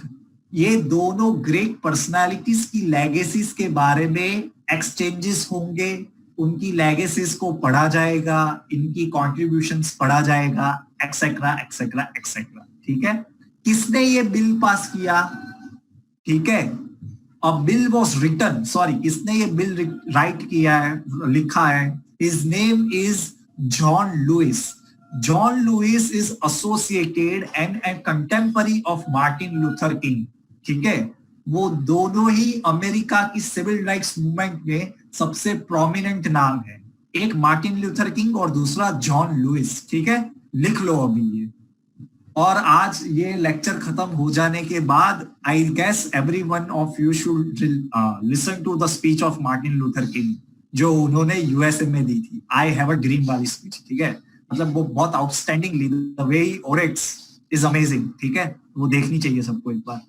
ये दोनों ग्रेट पर्सनालिटीज की लेगेसीज के बारे में एक्सचेंजेस होंगे, उनकी लेगेसीज को पढ़ा जाएगा, इनकी कॉन्ट्रीब्यूशंस पढ़ा जाएगा, एक्सेट्रा एक्सेट्रा एक्सेट्रा, ठीक है। किसने ये बिल पास किया? ठीक है, a bill was written, sorry, किसने ये बिल राइट किया है, लिखा है? His name is John Lewis. John Lewis is associated and a contemporary of Martin Luther King, ठीक है। वो दोनों ही अमेरिका की सिविल राइट्स मूवमेंट में सबसे प्रोमिनेंट नाम है, एक मार्टिन लूथर किंग और दूसरा जॉन लुइस, ठीक है। लिख लो अभी ये। और आज ये लेक्चर खत्म हो जाने के बाद I guess everyone of you should listen to the speech of Martin Luther King जो उन्होंने यूएसए में दी थी। आई हैव अ ड्रीम वाली स्पीच, ठीक है। मतलब वो बहुत outstandingly, the way he orates is amazing, ठीक है। वो देखनी चाहिए सबको एक बार।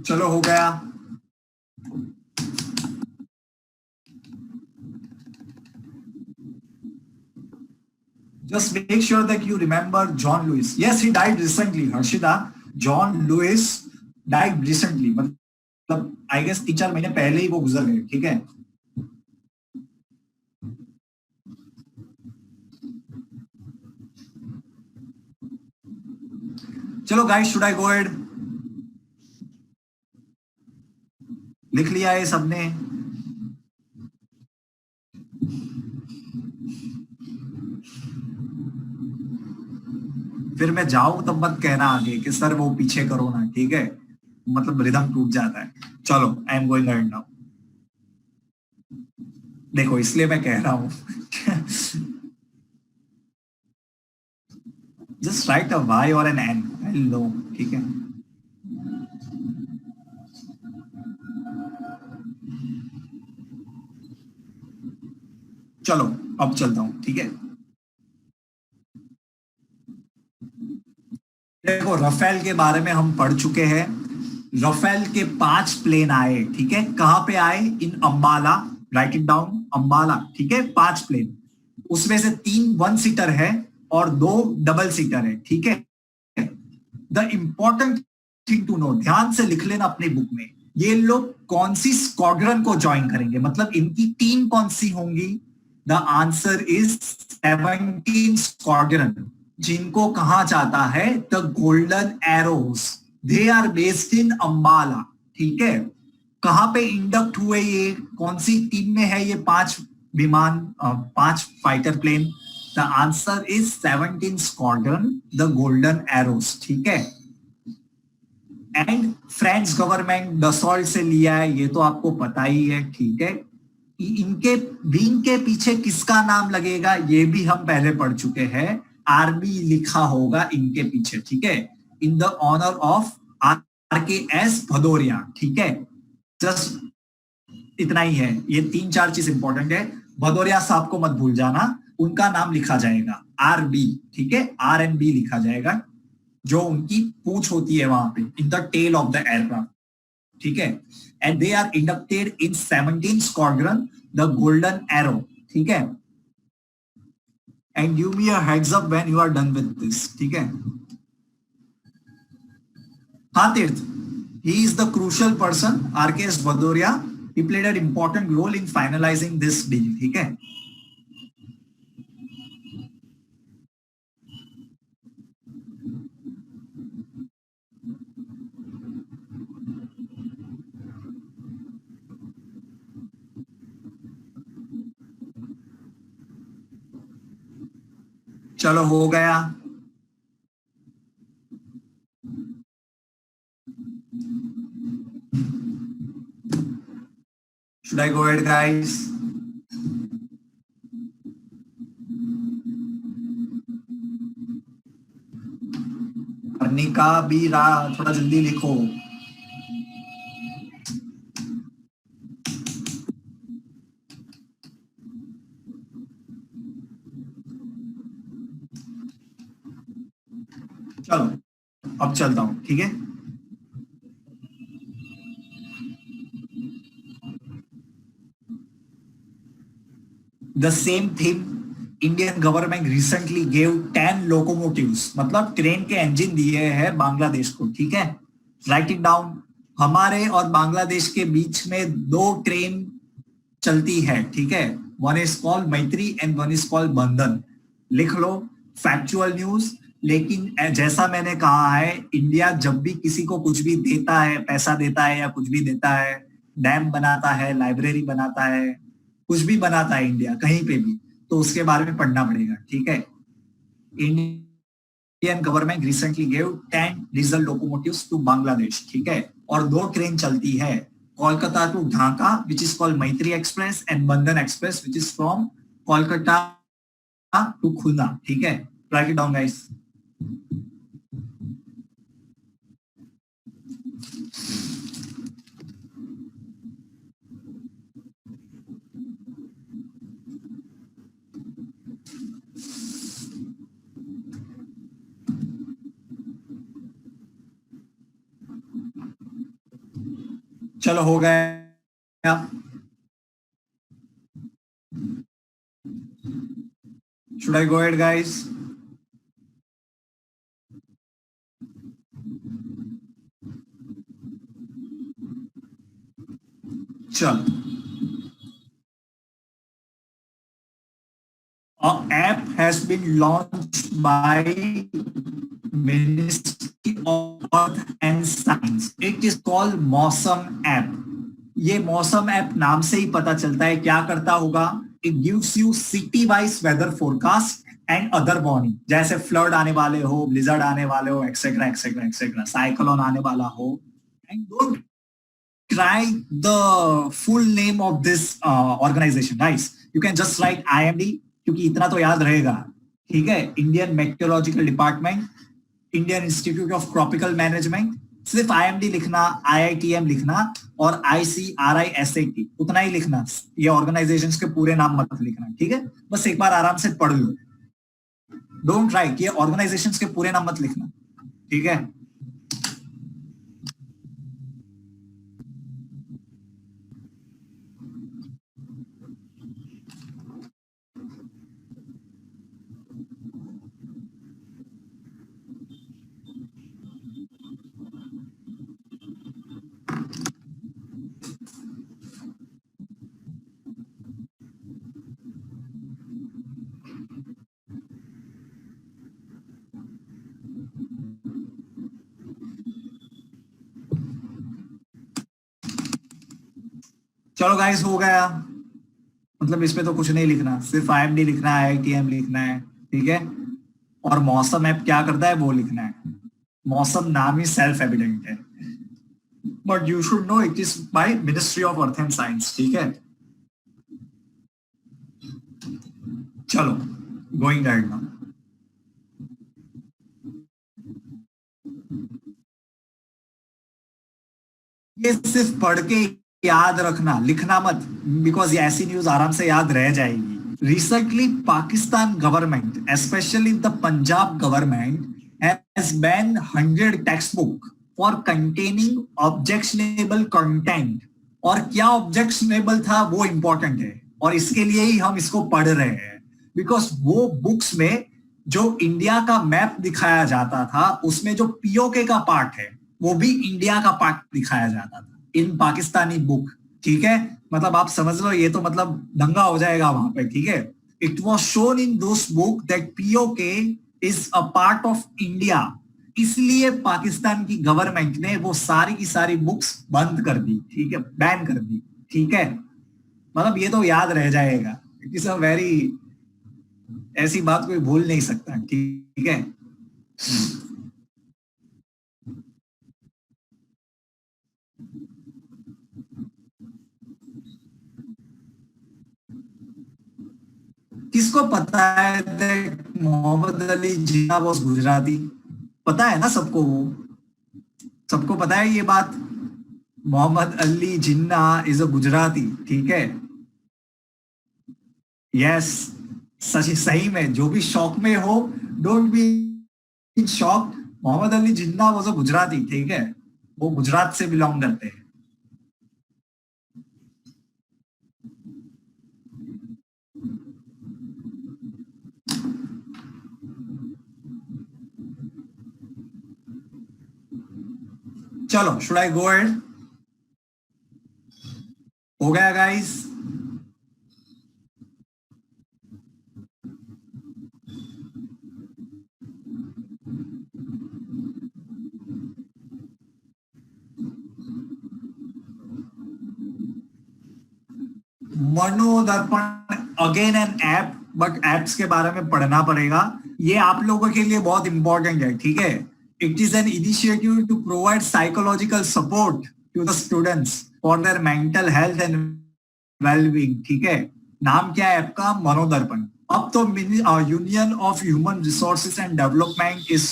चलो, हो गया। Just make sure that you remember John Lewis. Yes, he died recently, Harshita. John Lewis died recently. मतलब I guess 3-4 महीने पहले ही वो गुजर गए, ठीक है। चलो guys, should I go ahead? लिख लिया है सबने? फिर मैं जाऊं तब मत कहना आगे कि सर वो पीछे करो ना, ठीक है। मतलब रिदम टूट जाता है। चलो, I am going ahead now. देखो, इसलिए मैं कह रहा हूं जस्ट राइट अ वाई और एन एन, हेलो, ठीक है। चलो, अब चलता हूं, ठीक है। देखो, राफेल के बारे में हम पढ़ चुके हैं। राफेल के 5 प्लेन आए, ठीक है। कहां पे आए? In Ambala, write it down, Ambala, ठीक है। 5 प्लेन, उसमें से 3 1 सीटर है और 2 डबल सीटर है, ठीक है। The important thing to know, ध्यान से लिख लेना अपनी बुक में, ये लोग कौन सी स्क्वाड्रन को ज्वाइन करेंगे, मतलब इनकी टीम कौन सी होंगी? द आंसर इज 17 स्क्वाड्रन, जिनको कहा जाता है the golden arrows. They are based in Ambala, ठीक है। कहां पे इंडक्ट हुए ये, कौन सी टीम में है ये 5 विमान, 5 fighter plane? The answer is 17 squadron, the golden arrows, ठीक है। एंड फ्रेंच गवर्नमेंट डसॉल्ट से लिया है, ये तो आपको पता ही है, ठीक है। इनके विंग के पीछे किसका नाम लगेगा ये भी हम पहले पढ़ चुके हैं, आरबी लिखा होगा इनके पीछे, ठीक है। In the honour of RKS Bhadauria, ठीक है। जस्ट इतना ही है, ये 3-4 चीज इंपॉर्टेंट है। भदौरिया साहब को मत भूल जाना, उनका नाम लिखा जाएगा RB, ठीक है। RNB लिखा जाएगा, जो उनकी पूंछ होती है वहां पे, in the tail of the aircraft, ठीक है। And they are inducted in 17 squadron, the golden arrow, ठीक है, and give me a heads up when you are done with this, ठीक है। हाँ तीर्थ, he is the crucial person, RKS Bhadoria, he played an important role in finalizing this deal, ठीक है। चलो हो गया। Should I go ahead, guys? Arnika भी रहा, थोड़ा जल्दी लिखो। चलो अब चलता हूं, ठीक है। The same thing, Indian government recently gave 10 locomotives, मतलब ट्रेन के इंजन दिए हैं बांग्लादेश को, ठीक है। Write it down. हमारे और बांग्लादेश के बीच में 2 ट्रेन चलती है, ठीक है। वन इज कॉल्ड मैत्री एंड वन इज कॉल्ड बंधन। लिख लो, फैक्चुअल न्यूज। लेकिन जैसा मैंने कहा है, इंडिया जब भी किसी को कुछ भी देता है, पैसा देता है या कुछ भी देता है, डैम बनाता है, लाइब्रेरी बनाता है, कुछ भी बनाता है इंडिया कहीं पे भी, तो उसके बारे में पढ़ना पड़ेगा, ठीक है। Indian government recently gave 10 diesel locomotives to Bangladesh, ठीक है। और 2 ट्रेन चलती है, Kolkata to Dhaka which is called Maitri Express and Bandhan Express which is from Kolkata to Khulna, ठीक है। Write it down guys. चलो हो गया। Should I go ahead, guys? चलो, an app has been launched by Ministry of Earth and Science. It is called मौसम app. ये मौसम app नाम से ही पता चलता है क्या करता होगा। It gives you city wise weather forecast and other warning, जैसे फ्लड आने वाले हो, ब्लिजर्ड आने वाले हो, एक्सेट्रा एक्सेट्रा एक्सेट्रा, साइक्लोन आने वाला हो। And don't try the full name of this organization, guys. You can just write IMD, क्योंकि इतना तो याद रहेगा, ठीक है। Indian meteorological department, Indian institute of tropical management, सिर्फ IMD लिखना, IITM लिखना और ICRISAT उतना ही लिखना। ये ऑर्गेनाइजेशंस के पूरे नाम मत लिखना, ठीक है। बस एक बार आराम से पढ़ लो, डोंट राइट ये ऑर्गेनाइजेशंस के पूरे नाम मत लिखना, ठीक है। चलो गाइस हो गया, मतलब इसमें तो कुछ नहीं लिखना, सिर्फ IMD लिखना है, IITM लिखना है, ठीक है। और मौसम ऐप क्या करता है वो लिखना है। मौसम नाम ही सेल्फ एविडेंट है, but you should no it is by ministry of earth and science, ठीक है। चलो गोइंग अहेड नाउ। ये सिर्फ पढ़ के याद रखना, लिखना मत, बिकॉज ये ऐसी न्यूज आराम से याद रह जाएगी। Recently Pakistan government, especially the Punjab government, has banned 100 textbook for containing objectionable content और क्या ऑब्जेक्शनेबल था वो इंपॉर्टेंट है, और इसके लिए ही हम इसको पढ़ रहे हैं। बिकॉज वो बुक्स में जो इंडिया का मैप दिखाया जाता था, उसमें जो पीओके का पार्ट है वो भी इंडिया का पार्ट दिखाया जाता था इन पाकिस्तानी बुक। ठीक है, मतलब आप समझ लो, ये तो मतलब दंगा हो जाएगा वहां पे। ठीक है, it was shown in those book that PoK is a part of India. इसलिए पाकिस्तान की गवर्नमेंट ने वो सारी की सारी बुक्स बंद कर दी। ठीक है, बैन कर दी। ठीक है, मतलब ये तो याद रह जाएगा। इट इज अ वेरी, ऐसी बात कोई भूल नहीं सकता। ठीक है, किसको पता है मोहम्मद अली जिन्ना वॉज गुजराती? पता है ना सबको वो, सबको पता है ये बात। मोहम्मद अली जिन्ना इज अ गुजराती। ठीक है, यस, सच सही में जो भी शौक में हो, don't be in shock. Mohammad Ali Jinnah वो तो गुजराती। ठीक है, वो गुजरात से बिलोंग करते हैं। चलो, शुड आई गो एड? हो गया guys? Manodarpan again an app, but apps के बारे में पढ़ना पड़ेगा। ये आप लोगों के लिए बहुत इंपॉर्टेंट है। ठीक है, it is an initiative to provide psychological support to the students for their mental health and wellbeing. ठीक है, नाम क्या है आपका? मनोदर्पण। अब तो union of human resources and development is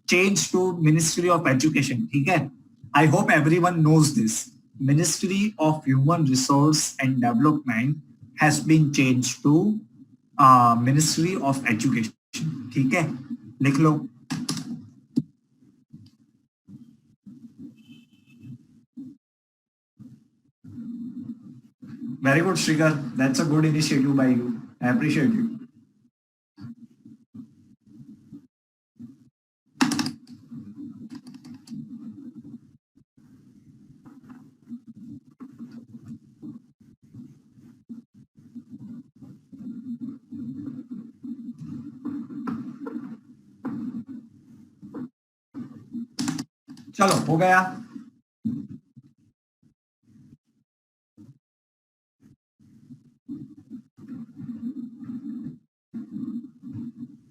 change to ministry of education. ठीक है, I hope everyone knows this. Ministry of human resource and development has been change to ministry of education. ठीक है, लिख लो। Very good Shrikar, that's a good initiative by you, I appreciate you. चलो, हो गया?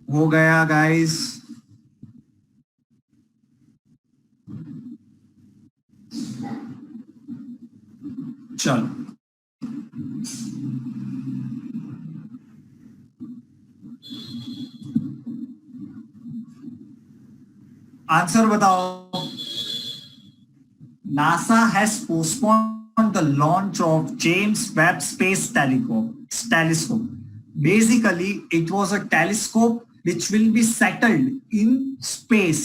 हो गया गाइस? चलो, आंसर बताओ। NASA has postponed the launch of James Webb Space Telescope. Basically, it was a telescope which will be settled in space.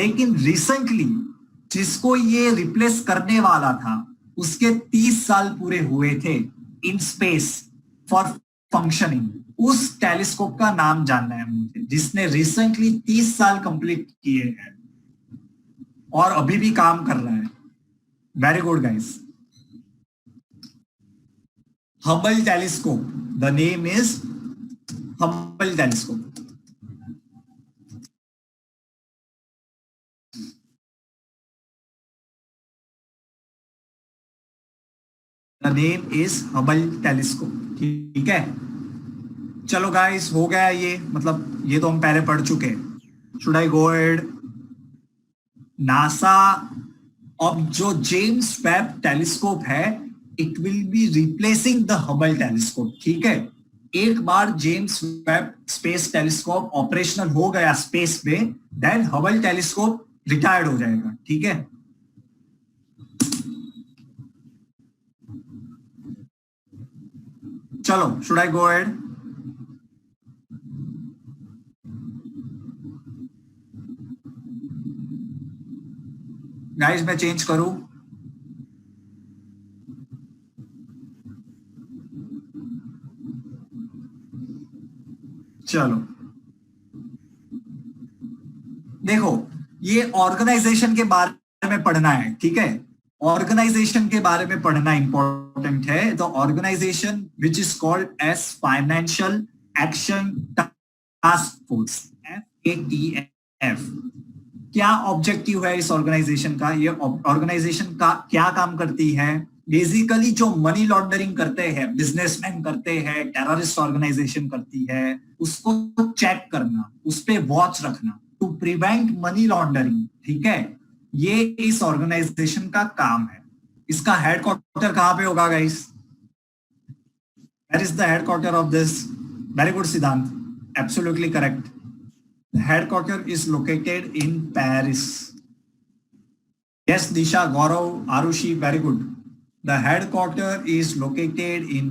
लेकिन recently जिसको ये रिप्लेस करने वाला था, उसके 30 साल पूरे हुए थे इन स्पेस फॉर फंक्शनिंग। उस टेलीस्कोप का नाम जानना है मुझे, जिसने रिसेंटली 30 साल कंप्लीट किए हैं और अभी भी काम कर रहा है। Very good guys. Hubble telescope, the name is Hubble telescope. The name is Hubble telescope. ठीक है, चलो गाइस, हो गया ये, मतलब ये तो हम पहले पढ़ चुके हैं। Should I go ahead? NASA, अब जो जेम्स वेब टेलीस्कोप है, it will be replacing the Hubble telescope. ठीक है, एक बार James Webb space telescope operational हो गया स्पेस में, देन हबल टेलीस्कोप रिटायर्ड हो जाएगा। ठीक है, चलो, should I go add? Guys, मैं चेंज करूं? चलो देखो, ये ऑर्गेनाइजेशन के बारे में पढ़ना है, ठीक है। ऑर्गेनाइजेशन के बारे में पढ़ना इंपॉर्टेंट है। The organisation which is called as financial action task force, FATF। क्या ऑब्जेक्टिव है इस ऑर्गेनाइजेशन का? ये ऑर्गेनाइजेशन का क्या काम करती है? बेसिकली जो मनी लॉन्ड्रिंग करते हैं, बिजनेसमैन करते हैं, टेररिस्ट ऑर्गेनाइजेशन करती है, उसको चेक करना, उस पे वॉच रखना, टू प्रिवेंट मनी लॉन्ड्रिंग, ठीक है। ये इस ऑर्गेनाइजेशन का काम है। इसका हेडक्वार्टर कहां पे होगा guys? Where is the headquarter of this? Very good Siddhant, absolutely correct. The headquarter is located in Paris. Yes, Disha, Gaurav, Arushi, very good. The headquarter is located in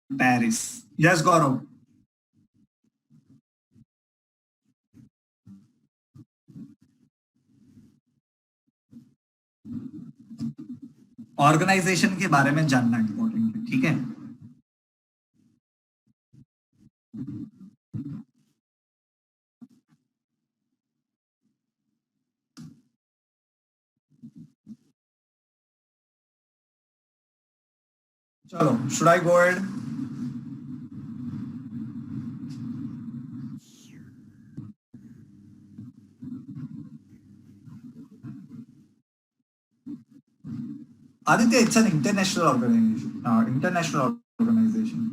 Paris. Yes, Gaurav. Organisation के बारे में जानना important है, ठीक है। चलो, should I go ahead? Aditya, it's an international organization. International organization.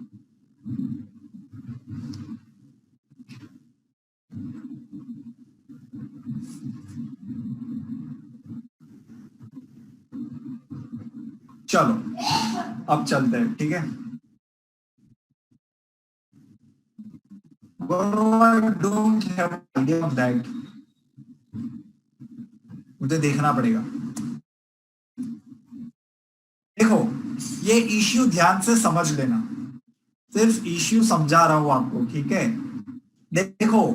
चलो अब चलते हैं, ठीक है। Don't have idea of that. मुझे देखना पड़ेगा। देखो, ये इश्यू ध्यान से समझ लेना, सिर्फ इश्यू समझा रहा हूं आपको, ठीक है। देखो,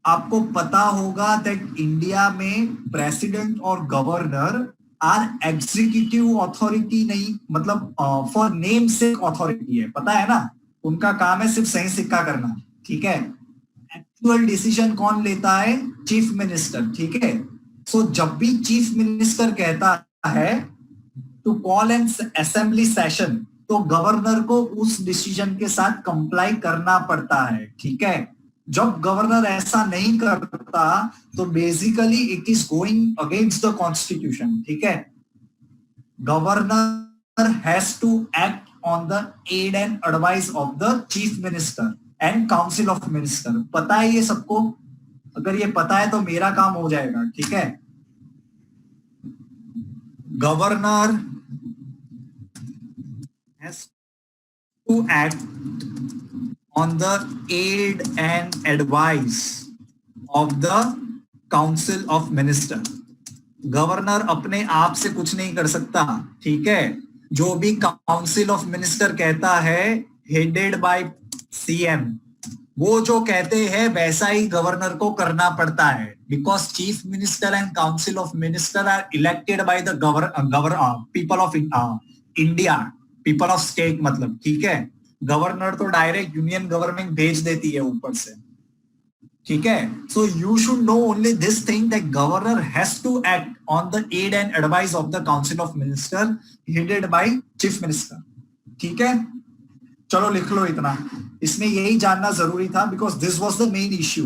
आपको पता होगा दैट इंडिया में प्रेसिडेंट और गवर्नर आर एग्जीक्यूटिव अथॉरिटी, नहीं मतलब फॉर नेम से अथॉरिटी है, पता है ना। उनका काम है सिर्फ सही सिक्का करना, ठीक है। एक्चुअल डिसीजन कौन लेता है? चीफ मिनिस्टर, ठीक है। सो जब भी चीफ मिनिस्टर कहता है to call an assembly session, तो गवर्नर को उस डिसीजन के साथ कंप्लाई करना पड़ता है, ठीक है। जब गवर्नर ऐसा नहीं करता तो basically it is going against the constitution, ठीक है। Governor has to act on the aid and advice of the chief minister and council of minister. पता है ये सबको? अगर ये पता है तो मेरा काम हो जाएगा, ठीक है। Governor has to act on the aid and advice of the council of minister. Governor अपने आप से कुछ नहीं कर सकता, ठीक है। जो भी काउंसिल ऑफ मिनिस्टर कहता है, हेडेड बाय सीएम, वो जो कहते हैं वैसा ही गवर्नर को करना पड़ता है, because chief minister and council of minister are elected by the people of India, people of state मतलब, ठीक है। गवर्नर तो डायरेक्ट यूनियन गवर्नमेंट भेज देती है ऊपर से, ठीक है। So you should know only this thing that governor has to act on the aid and advice of the council of minister headed by chief minister, ठीक है। चलो लिख लो इतना, इसमें यही जानना जरूरी था, because this was the main issue.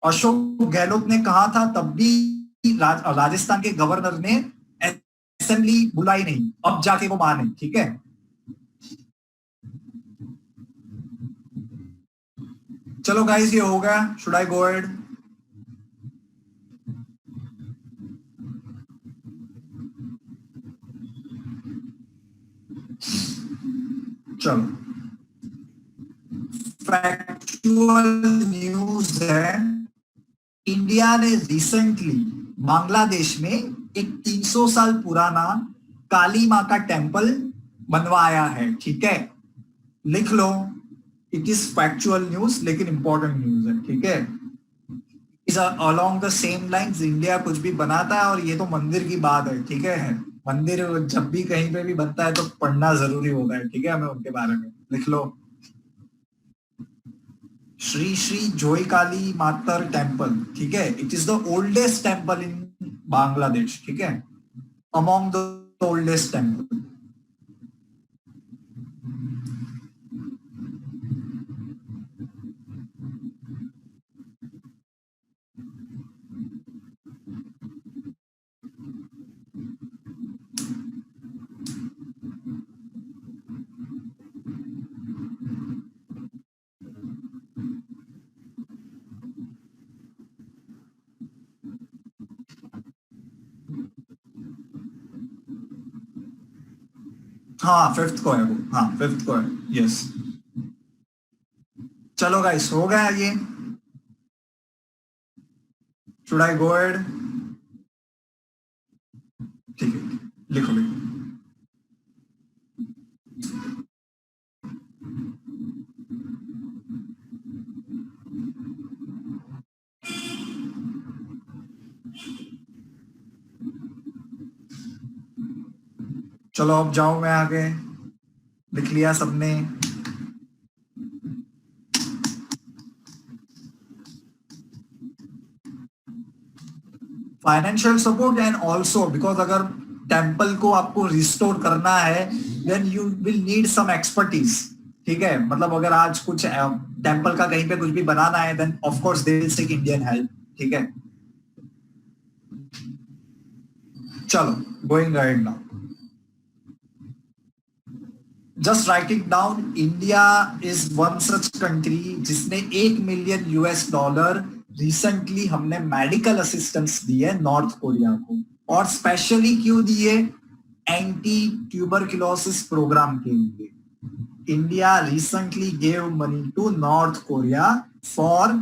Ashok Gehlot ने कहा था तब भी राजस्थान के गवर्नर ने असेंबली बुलाई नहीं, अब जाके वो माने, ठीक है। चलो गाइस, ये हो गया। Should I go ahead? चलो, फैक्चुअल न्यूज है। इंडिया ने रिसेंटली बांग्लादेश में एक 300 साल पुराना काली मां का टेम्पल बनवाया है, ठीक है। लिख लो, इट इज फैक्चुअल न्यूज लेकिन इंपॉर्टेंट न्यूज है, ठीक है। Is along the same lines, India कुछ भी बनाता है, और ये तो मंदिर की बात है, ठीक है। मंदिर जब भी कहीं पे भी बनता है तो पढ़ना जरूरी होता है, ठीक है, हमें उनके बारे में। लिख लो, श्री श्री जोईकाली मातर टेम्पल, ठीक है, it is the oldest temple in Bangladesh, ठीक है, अमॉन्ग द ओल्डेस्ट टेम्पल। हाँ फिफ्थ को है वो, हाँ फिफ्थ को है, यस। चलो गाइस, हो गया ये। Should I go add? ठीक है, लिखो लिखो। चलो अब जाओ मैं आगे। लिख लिया सबने? Financial support and also because अगर टेम्पल को आपको रिस्टोर करना है then you will need some expertise, ठीक है। मतलब अगर आज कुछ टेम्पल का कहीं पे कुछ भी बनाना है then of course they will seek Indian help, ठीक है। चलो going ahead now, just write it down. India is one such country जिसने $1 मिलियन रिसेंटली हमने मेडिकल असिस्टेंस दी है नॉर्थ कोरिया को, और स्पेशली क्यों दिए? एंटी ट्यूबरक्लोसिस प्रोग्राम के लिए। India recently gave money to north Korea for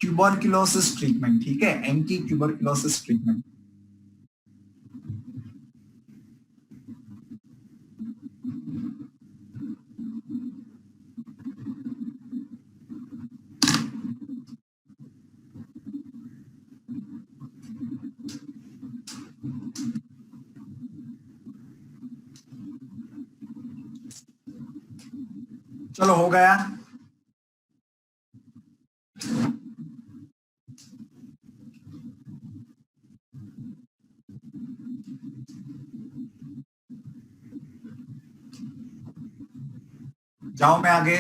tuberculosis treatment, ठीक है, एंटी ट्यूबरक्लोसिस ट्रीटमेंट। चलो हो गया। जाओ मैं आगे।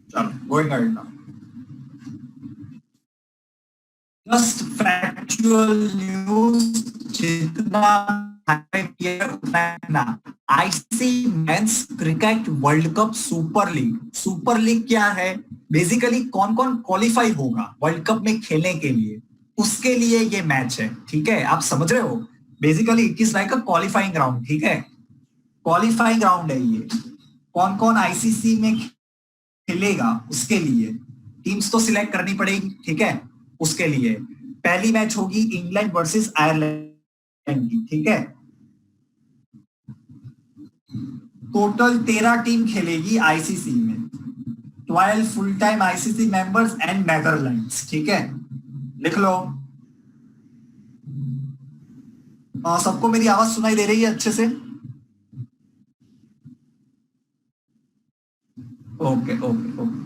चलो going ahead now, just factual news, जितना उतना। ICC men's cricket world cup super league. Super league क्या है? बेसिकली कौन कौन क्वालिफाई होगा वर्ल्ड कप में खेलने के लिए, उसके लिए ये मैच है, ठीक है। आप समझ रहे हो? Basically it is like a qualifying ground, ठीक है, क्वालिफाइंग ग्राउंड है ये। कौन कौन आईसीसी में खेलेगा उसके लिए टीम्स तो सिलेक्ट करनी पड़ेगी, ठीक है। उसके लिए पहली मैच होगी इंग्लैंड वर्सेस आयरलैंड की, ठीक है। टोटल 13 टीम खेलेगी आईसीसी में, 12 full time ICC members and Netherlands, ठीक है। लिख लो। सबको मेरी आवाज सुनाई दे रही है अच्छे से? Okay okay okay.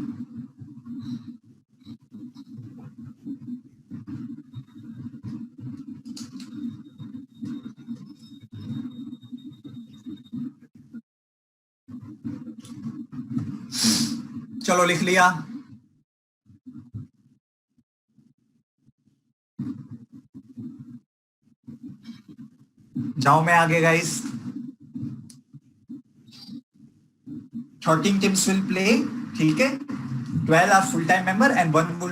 चलो लिख लिया। जाओ मैं आगे गाइस। 13 टीम्स विल प्ले, ठीक है, 12 are full time member and 1 will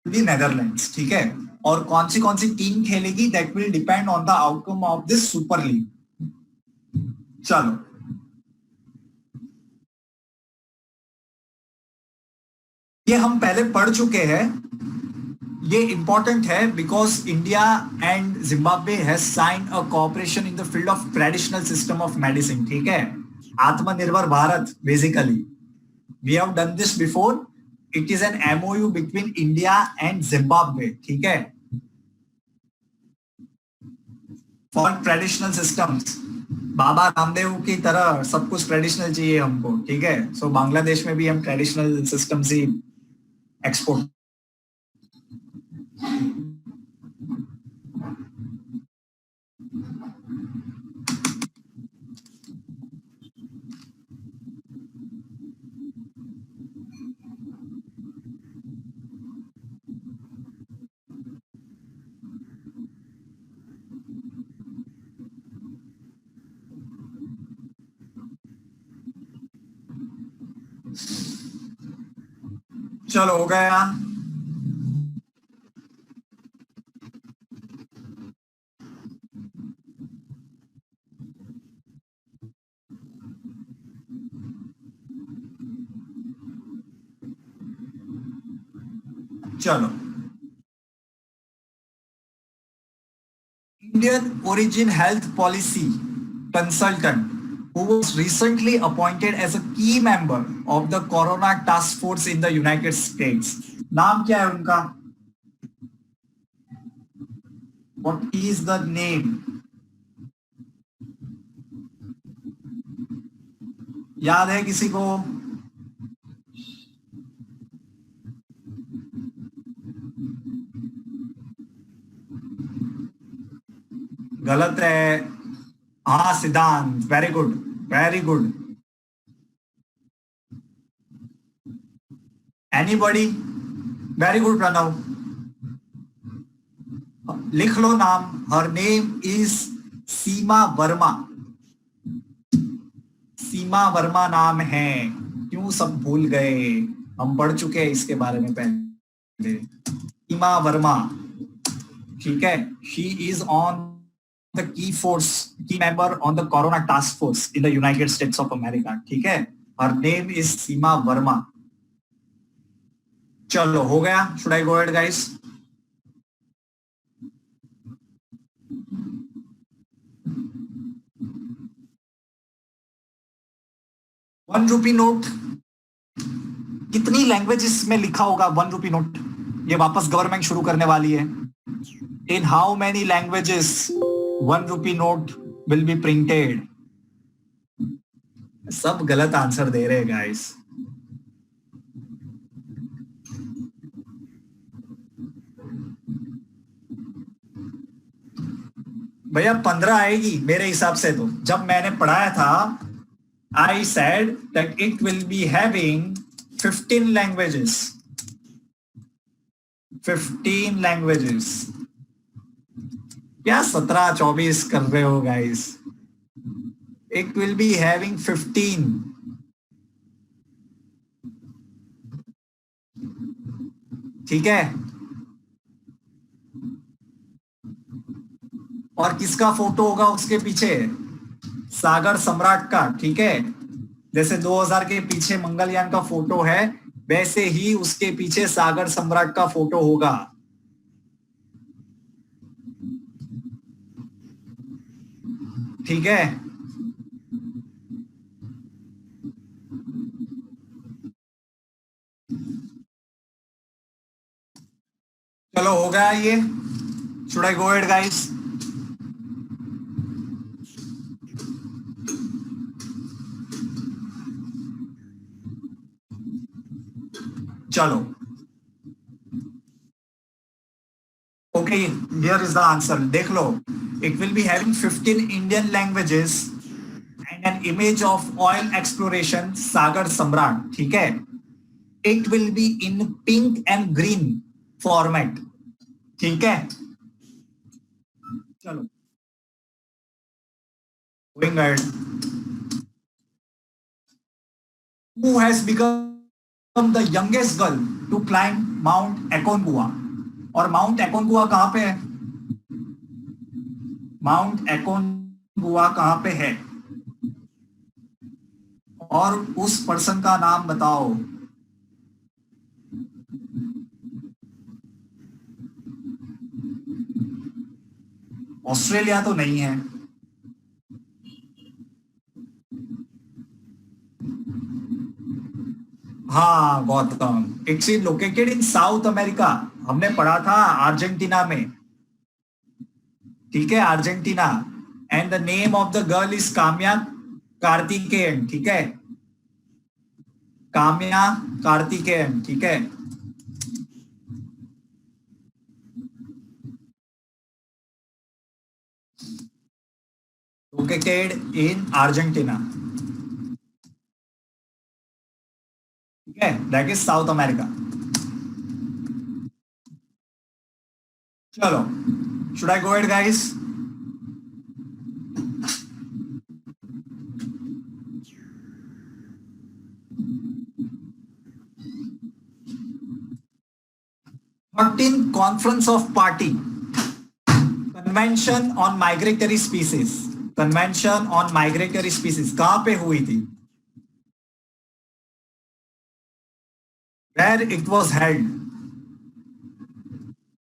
be Netherlands, ठीक है। और कौन सी टीम खेलेगी that will depend on the outcome of this super league. चलो ये हम पहले पढ़ चुके हैं, ये इंपॉर्टेंट है because India and Zimbabwe has signed a cooperation in the field of traditional system of medicine, ठीक है, Atmanirbhar Bharat. Basically we have done this before, it is an MOU between India and Zimbabwe, ठीक है, for traditional systems Baba Ramdev की तरह सब कुछ traditional चाहिए हमको, ठीक है। सो बांग्लादेश में भी हम ट्रेडिशनल सिस्टम से एक्सपोर्ट। चलो हो गया। चलो, Indian origin health policy consultant who was recently appointed as a key member of the Corona Task Force in the United States. नाम क्या है उनका? What is the name? याद है किसी को? गलत है। हाँ Siddhant, very good, very good. Anybody? Very good Pranav, लिख लो नाम। Her name is Seema Verma. Seema Verma नाम है। क्यों सब भूल गए? हम पढ़ चुके हैं इसके बारे में पहले। सीमा वर्मा, ठीक है। She is on the key member on the Corona Task Force in the United States of America, ठीक है। Her name is सीमा वर्मा। चलो हो गया। Should I go ahead guys? ₹1 note कितनी लैंग्वेजेस में लिखा होगा? ₹1 नोट ये वापस गवर्नमेंट शुरू करने वाली है। In how many languages ₹1 note will be printed? सब गलत आंसर दे रहे हैं गाइस। भैया 15 आएगी मेरे हिसाब से। तो जब मैंने पढ़ाया था I said that it will be having 15 languages. 15 languages। क्या 17-24 कर रहे हो guys? It will be having 15। ठीक है। और किसका फोटो होगा उसके पीछे? सागर सम्राट का, ठीक है। जैसे 2000 के पीछे मंगलयान का फोटो है, वैसे ही उसके पीछे सागर सम्राट का फोटो होगा। ठीक है। चलो हो गया ये। Should I go ahead guys? चलो, okay, here is the answer. देख लो, it will be having 15 Indian languages and an image of oil exploration Sagar Samrat, ठीक है। It will be in pink and green format, ठीक है। चलो going ahead. Who has become the youngest girl to climb Mount Aconcagua? और mount एकोनगुआ कहां पे है? Mount एकोनगुआ कहां पे है? और उस पर्सन का नाम बताओ। ऑस्ट्रेलिया तो नहीं है। हाँ Gautam, it's located in south America. हमने पढ़ा था अर्जेंटीना में, ठीक है, Argentina. And the name of the girl is Kamya Karthikeyan, ठीक है, काम्या कार्तिकेयन, ठीक है। लोकेटेड इन अर्जेंटीना, ठीक है, दैट इज साउथ अमेरिका। चलो, should I go it guys? Conference of party, convention on migratory species, convention on migratory species कहां पे हुई थी? Where it was held,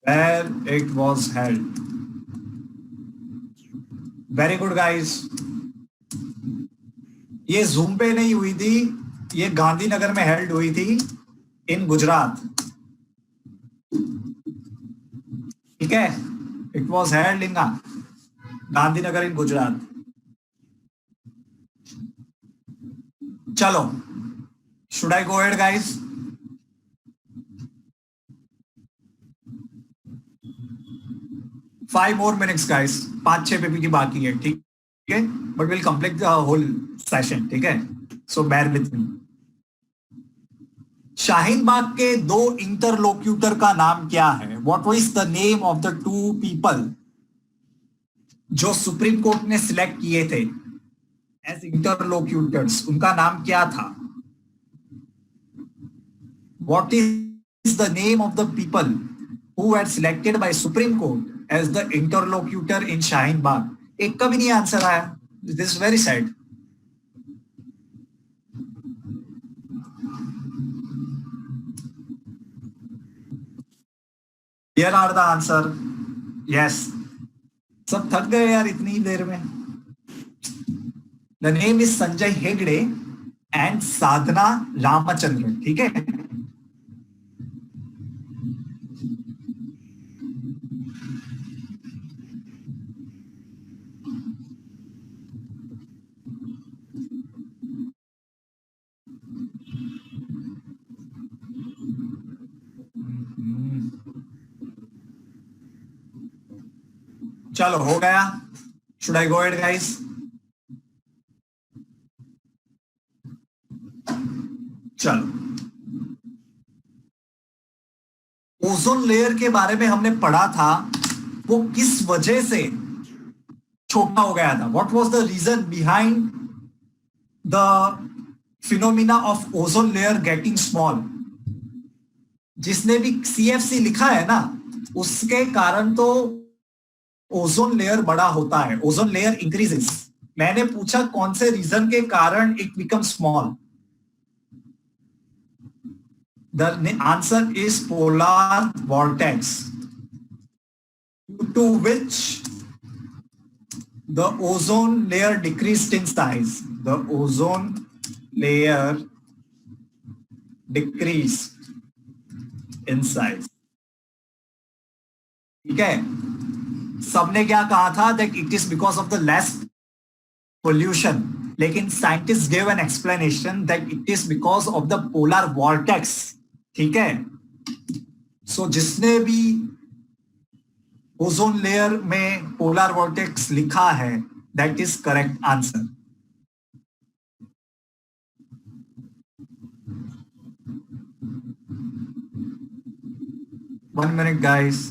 where it was held. Very good guys. ये zoom पे नहीं हुई थी, ये गांधीनगर में हेल्ड हुई थी इन गुजरात, ठीक है, it was held in Gandhinagar in Gujarat. चलो, should I go ahead guys? Five more minutes guys, 5-6 पेपी की बाकी है, ठीक है, but will complete the whole session, ठीक है, so bear with me. Shaheen Bagh के दो इंटरलोक्यूटर का नाम क्या है? What was the name of the two people जो सुप्रीम कोर्ट ने सिलेक्ट किए थे एज इंटरलोक्यूटर्स, उनका नाम क्या था? What is the name of the people who were selected by Supreme Court as the interlocutor in Shaheen Bagh? एक का भी नहीं आंसर आया. This is very sad. Here are the answer. Yes. सब थक गए यार इतनी देर में. The name is Sanjay Hegde and Sadhana Ramachandran. ठीक है. चलो हो गया. Should I go add guys? चलो, ओजोन लेयर के बारे में हमने पढ़ा था, वो किस वजह से छोटा हो गया था? What was the reason behind the phenomena of ozone layer getting small? जिसने भी सीएफसी लिखा है ना, उसके कारण तो ओजोन लेयर बड़ा होता है, ओजोन लेयर इंक्रीजेस. मैंने पूछा कौन से रीजन के कारण it become small. The answer is polar vortex, due to which the ozone layer decreased in size. The ozone layer decreased in size. ठीक है. सबने क्या कहा था? that it is because of the less pollution. लेकिन scientist gave an explanation that it is because of the polar vortex. ठीक है. सो जिसने भी ओजोन लेयर में पोलर वॉर्टेक्स लिखा है, that is correct answer. One minute guys.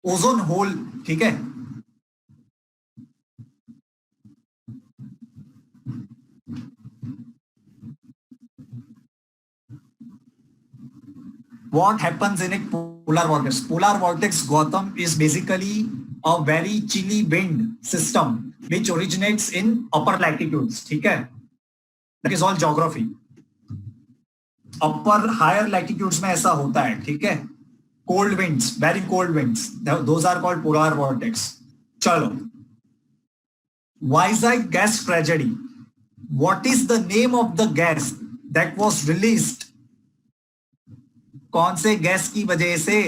Ozone hole, ठीक है, what happens in a polar vortex? Polar vortex, Gautam, is basically a very chilly wind system which originates in upper latitudes. ठीक है, that is all geography. Upper higher latitudes में ऐसा होता है. ठीक है, cold winds, very cold winds, those are called polar vortex. चलो, Vizag gas tragedy. What is the name of the gas that was released? कौन से गैस की वजह से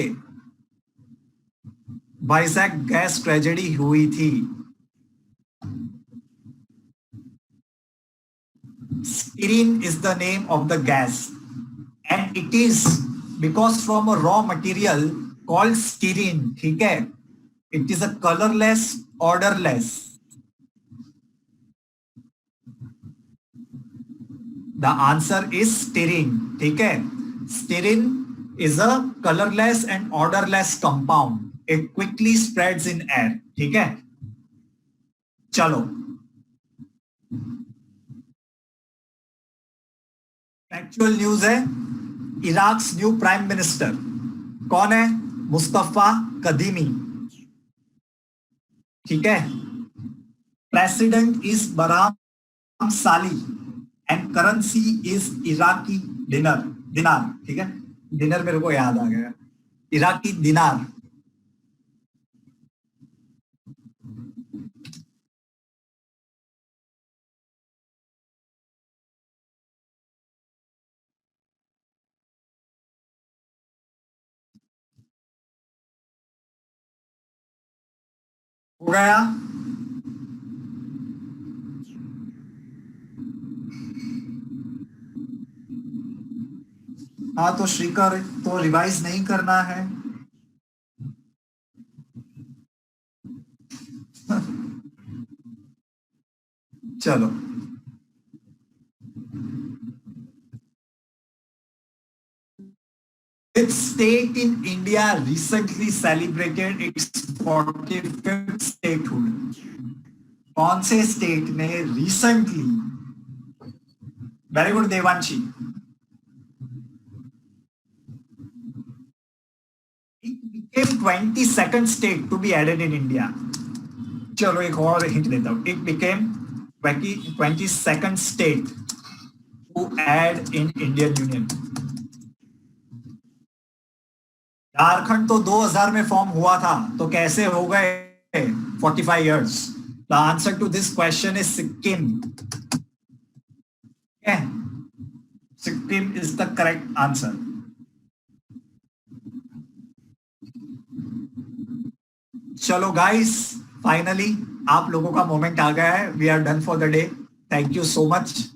वाइजैक गैस ट्रेजेडी हुई थी? Styrene is the name of the gas, and it is because from a raw material called styrene. ठीक है? It is a colorless, odorless. The answer is styrene. ठीक है? Styrene is a colorless and odorless compound. It quickly spreads in air. ठीक है? चलो, actual news है। इराक्स new prime minister कौन है? मुस्तफा कदीमी। ठीक है? प्रेसिडेंट इज बराम साली एंड करेंसी इज इराकी दिनार। ठीक है? डिनर मेरे को याद आ गया, इराकी दिनार। हो गया? हाँ, तो श्रीकर तो रिवाइज नहीं करना है। चलो, which state in India recently celebrated its 45th statehood? कौन से स्टेट ने recently? Very good Devanshi. It became 22nd state to be added in India. चलो एक और हिंट देता हूं। It became 22nd state to add in Indian Union. Jharkhand तो 2000 में फॉर्म हुआ था, तो कैसे हो गए 45 years? The answer to this question is Sikkim. Yeah. Sikkim is the correct answer. चलो गाइस, फाइनली आप लोगों का मोमेंट आ गया है। We are done for the day. Thank you so much.